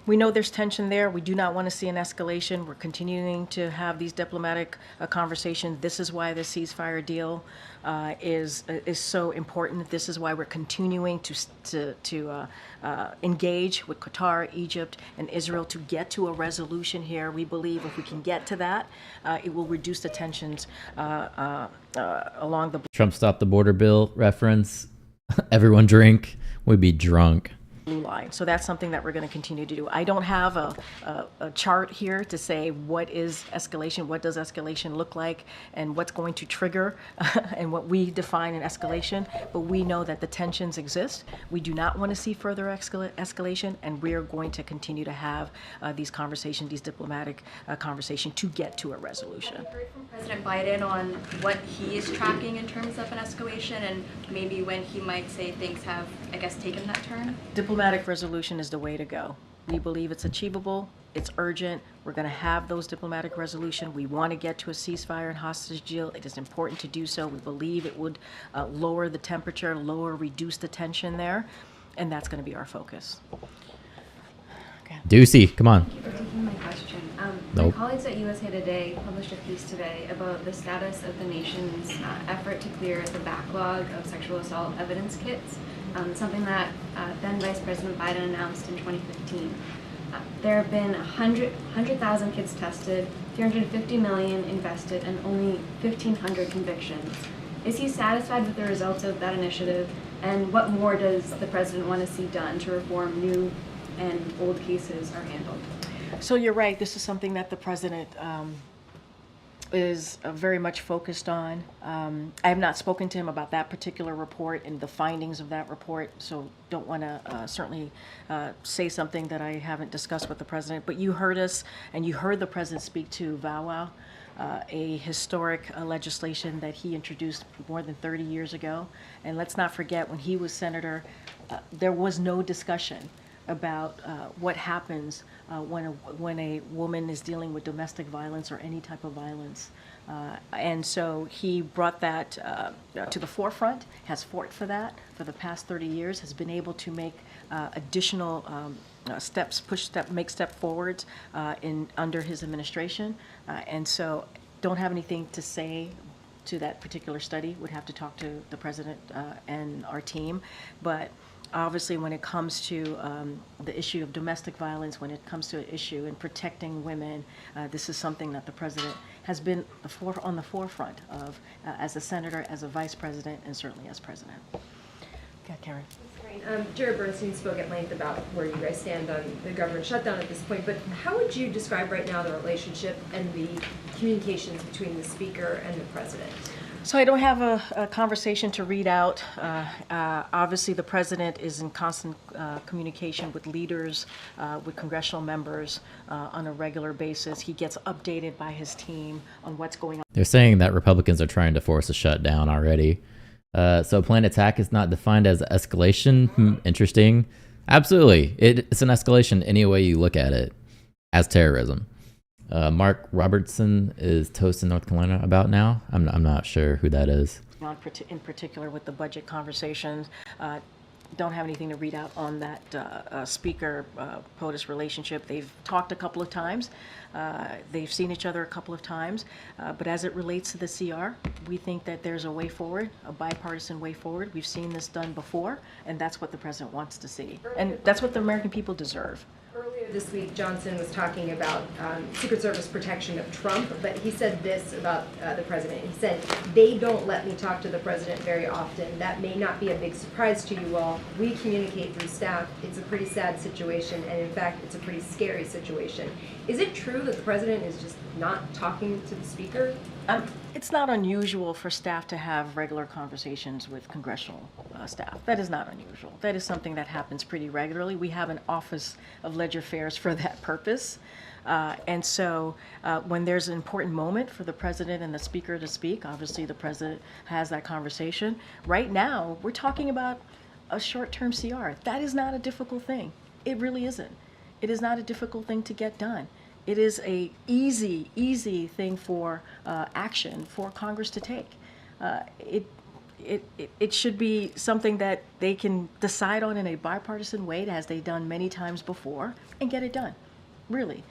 we know there's tension there. We do not want to see an escalation. We're continuing to have these diplomatic conversations. This is why the ceasefire deal is so important. This is why we're continuing to engage with Qatar, Egypt, and Israel to get to a resolution here. We believe if we can get to that, it will reduce the tensions along the Trump stopped the border bill reference. Everyone drink. We'd be drunk. blue line. So that's something that we're going to continue to do. I don't have a chart here to say what is escalation, what does escalation look like, and what's going to trigger and what we define an escalation, but we know that the tensions exist. We do not want to see further escalation, and we are going to continue to have these conversations, these diplomatic conversations to get to a resolution. Have you heard from President Biden on what he is tracking in terms of an escalation and maybe when he might say things have, I guess, taken that turn? Diplomatic resolution is the way to go. We believe it's achievable, it's urgent, we're going to have those diplomatic resolution. We want to get to a ceasefire and hostage deal. It is important to do so. We believe it would lower the temperature, reduce the tension there, and that's going to be our focus. Okay. Ducey, come on. Thank you for taking my question. Nope. My colleagues at USA Today published a piece today about the status of the nation's effort to clear the backlog of sexual assault evidence kits, something that then Vice President Biden announced in 2015. There have been 100,000 kits tested, $350 million invested, and only 1,500 convictions. Is he satisfied with the results of that initiative, and what more does the president want to see done to reform new and old cases are handled? So you're right. This is something that the president is very much focused on. I have not spoken to him about that particular report and the findings of that report, so don't want to certainly say something that I haven't discussed with the president. But you heard us, and you heard the president speak to VAWA, a historic legislation that he introduced more than 30 years ago. And let's not forget, when he was senator, there was no discussion about what happens when a woman is dealing with domestic violence or any type of violence. And so he brought that to the forefront, has fought for that for the past 30 years, has been able to make additional steps, make step forwards under his administration. And so don't have anything to say to that particular study. Would have to talk to the president and our team. But obviously, when it comes to the issue of domestic violence, when it comes to an issue in protecting women, this is something that the president has been on the forefront of as a senator, as a vice president, and certainly as president. Okay, Karen. Jared Bernstein spoke at length about where you guys stand on the government shutdown at this point, but how would you describe right now the relationship and the communications between the speaker and the president? So I don't have a conversation to read out. Obviously, the president is in constant communication with leaders, with congressional members on a regular basis. He gets updated by his team on what's going on. They're saying that Republicans are trying to force a shutdown already. So planned attack is not defined as escalation. Interesting. Absolutely. It's an escalation any way you look at it as terrorism. Mark Robertson is toast in North Carolina about now. I'm not sure who that is. In particular with the budget conversations. Don't have anything to read out on that speaker-POTUS relationship. They've talked a couple of times. They've seen each other a couple of times. But as it relates to the CR, we think that there's a way forward, a bipartisan way forward. We've seen this done before, and that's what the president wants to see. And that's what the American people deserve. Earlier this week, Johnson was talking about Secret Service protection of Trump, but he said this about the president. He said, "They don't let me talk to the president very often. That may not be a big surprise to you all. We communicate through staff. It's a pretty sad situation, and in fact, it's a pretty scary situation." Is it true that the president is just not talking to the speaker It's not unusual for staff to have regular conversations with congressional staff. That is not unusual. That is something that happens pretty regularly. We have an Office of Ledger Affairs for that purpose. And so when there's an important moment for the president and the speaker to speak, obviously the president has that conversation. Right now, we're talking about a short-term CR. That is not a difficult thing. It really isn't. It is not a difficult thing to get done. It is a easy thing for action for Congress to take. It should be something that they can decide on in a bipartisan way, as they've done many times before, and get it done, really.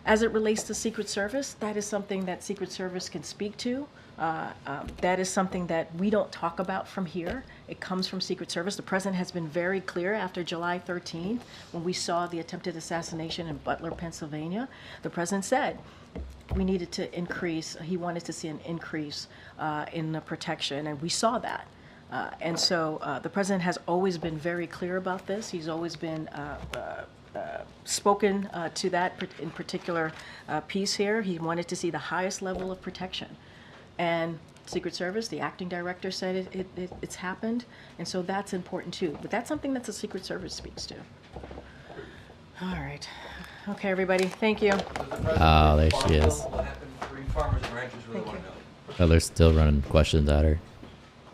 As it relates to Secret Service, that is something that Secret Service can speak to. That is something that we don't talk about from here. It comes from Secret Service. The president has been very clear after July 13th, when we saw the attempted assassination in Butler, Pennsylvania. The president said we needed to increase, he wanted to see an increase in the protection, and we saw that. And so the president has always been very clear about this. He's always been spoken to that in particular piece here. He wanted to see the highest level of protection. And Secret Service, the acting director, said it's happened, and so that's important too. But that's something that the Secret Service speaks to. All right. Okay, everybody. Thank you. Oh, there she is. Oh, they're still running questions at her.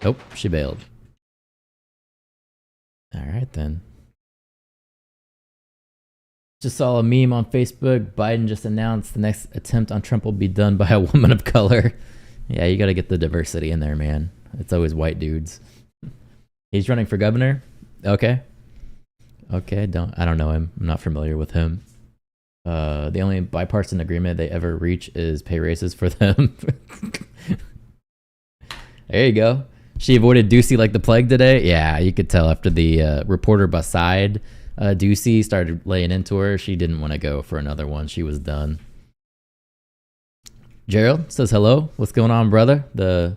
Nope, she bailed. All right, then. Just saw a meme on Facebook. Biden just announced the next attempt on Trump will be done by a woman of color. Yeah, you got to get the diversity in there, man. It's always white dudes. He's running for governor? Okay. Okay, I don't know him. I'm not familiar with him. The only bipartisan agreement they ever reach is pay raises for them. There you go. She avoided Ducey like the plague today? Yeah, you could tell after the reporter beside Ducey started laying into her. She didn't want to go for another one. She was done. Gerald says hello. What's going on, brother? The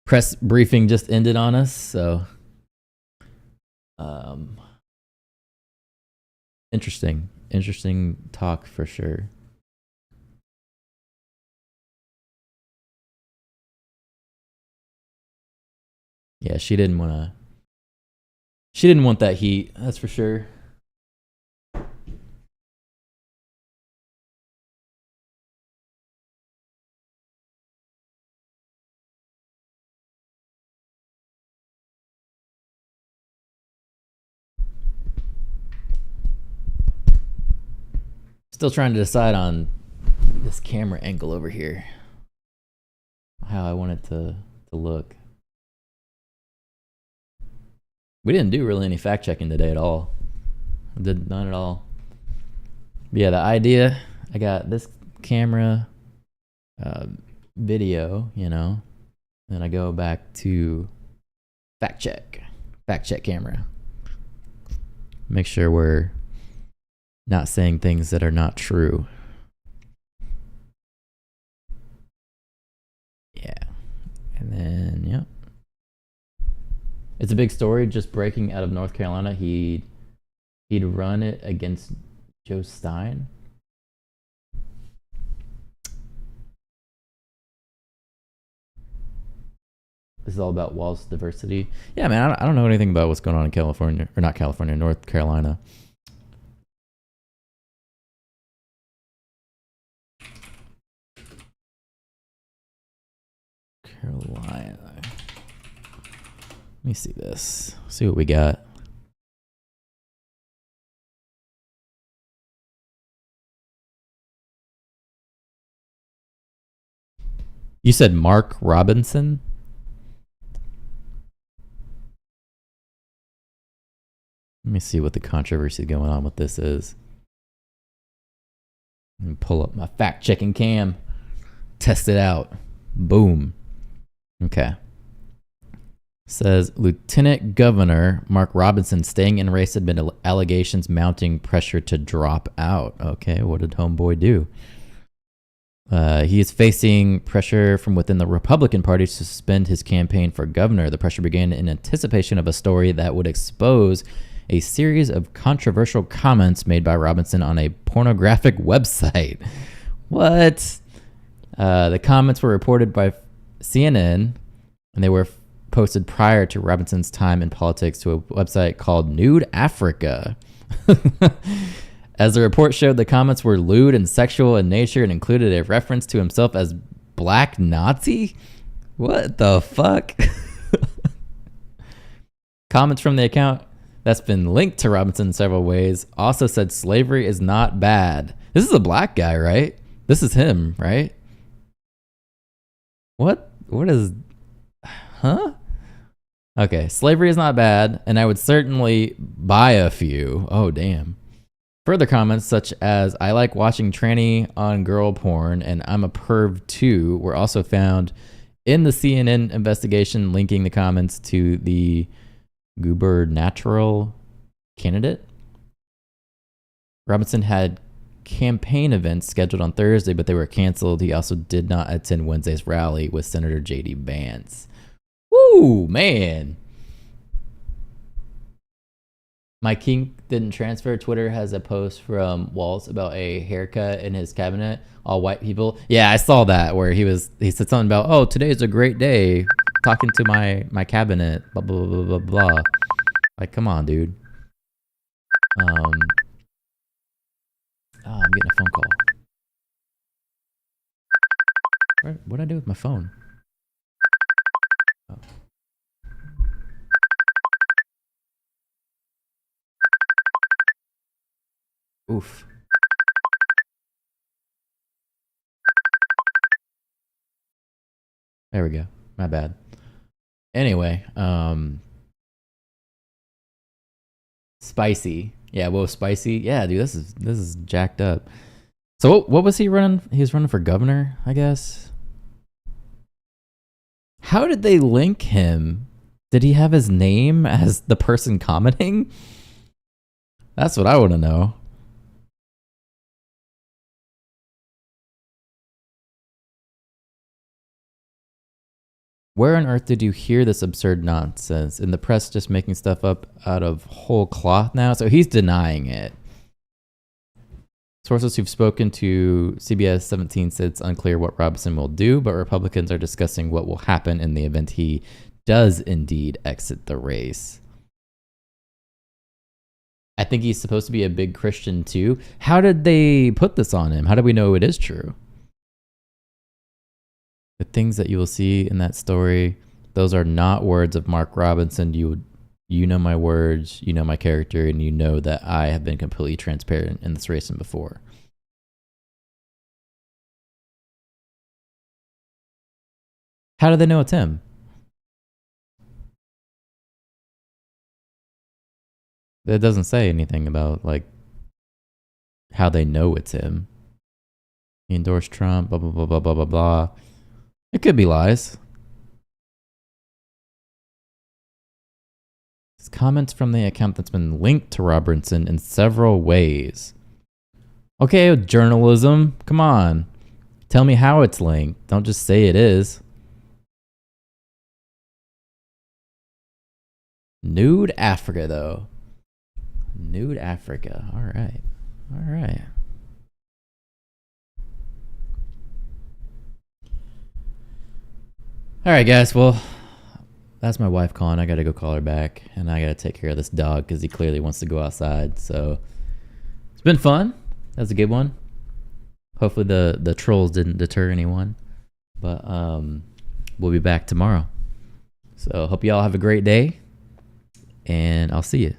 press briefing just ended on us, so interesting talk for sure. Yeah, she didn't want that heat, that's for sure. Still trying to decide on this camera angle over here. How I want it to look. We didn't do really any fact checking today at all. Did none at all. But yeah, the idea, I got this camera, video, you know, then I go back to fact check camera. Make sure we're not saying things that are not true. Yeah. And then, yep. It's a big story just breaking out of North Carolina. He'd run it against Joe Stein. This is all about Wall's diversity. Yeah, man, I don't know anything about what's going on in California, or not California, North Carolina. Carolina. Let me see this. See what we got. You said Mark Robinson? Let me see what the controversy going on with this is. Let me pull up my fact-checking cam. Test it out. Boom. Okay. Says Lieutenant Governor Mark Robinson staying in race amid allegations mounting pressure to drop out. Okay, what did homeboy do? He is facing pressure from within the Republican Party to suspend his campaign for governor. The pressure began in anticipation of a story that would expose a series of controversial comments made by Robinson on a pornographic website. What? The comments were reported by CNN, and they were posted prior to Robinson's time in politics to a website called Nude Africa. As the report showed, the comments were lewd and sexual in nature and included a reference to himself as Black Nazi. What the fuck? Comments from the account that's been linked to Robinson in several ways also said slavery is not bad. This is a black guy, right? This is him, right? What is... Huh? Okay, slavery is not bad, and I would certainly buy a few. Oh, damn. Further comments such as, I like watching tranny on girl porn, and I'm a perv too, were also found in the CNN investigation, linking the comments to the gubernatorial candidate. Robinson had campaign events scheduled on Thursday, but they were canceled. He also did not attend Wednesday's rally with Senator J.D. Vance. Woo, man. My king didn't transfer. Twitter has a post from Waltz about a haircut in his cabinet, all white people. Yeah, I saw that where he said something about, oh, today is a great day, talking to my cabinet, blah, blah, blah, blah, blah. Like, come on, dude. Oh, I'm getting a phone call. What'd I do with my phone? Oh. Oof. There we go. My bad. Anyway, spicy. Yeah, whoa, spicy. Yeah, dude, this is jacked up. So what was he running? He was running for governor, I guess. How did they link him? Did he have his name as the person commenting? That's what I want to know. Where on earth did you hear this absurd nonsense? In the press just making stuff up out of whole cloth now? So he's denying it. Sources who've spoken to CBS 17 said it's unclear what Robinson will do, but Republicans are discussing what will happen in the event he does indeed exit the race. I think he's supposed to be a big Christian too. How did they put this on him? How do we know it is true? The things that you will see in that story, those are not words of Mark Robinson. You know my words, you know my character, and you know that I have been completely transparent in this race and before. How do they know it's him? It doesn't say anything about like how they know it's him. He endorsed Trump, blah, blah, blah, blah, blah, blah, blah. It could be lies. It's comments from the account that's been linked to Robinson in several ways. Okay, journalism, come on. Tell me how it's linked. Don't just say it is. Nude Africa, though. Nude Africa. All right. All right. All right, guys. Well, that's my wife calling. I got to go call her back, and I got to take care of this dog because he clearly wants to go outside. So it's been fun. That was a good one. Hopefully the trolls didn't deter anyone. But we'll be back tomorrow. So hope you all have a great day, and I'll see you.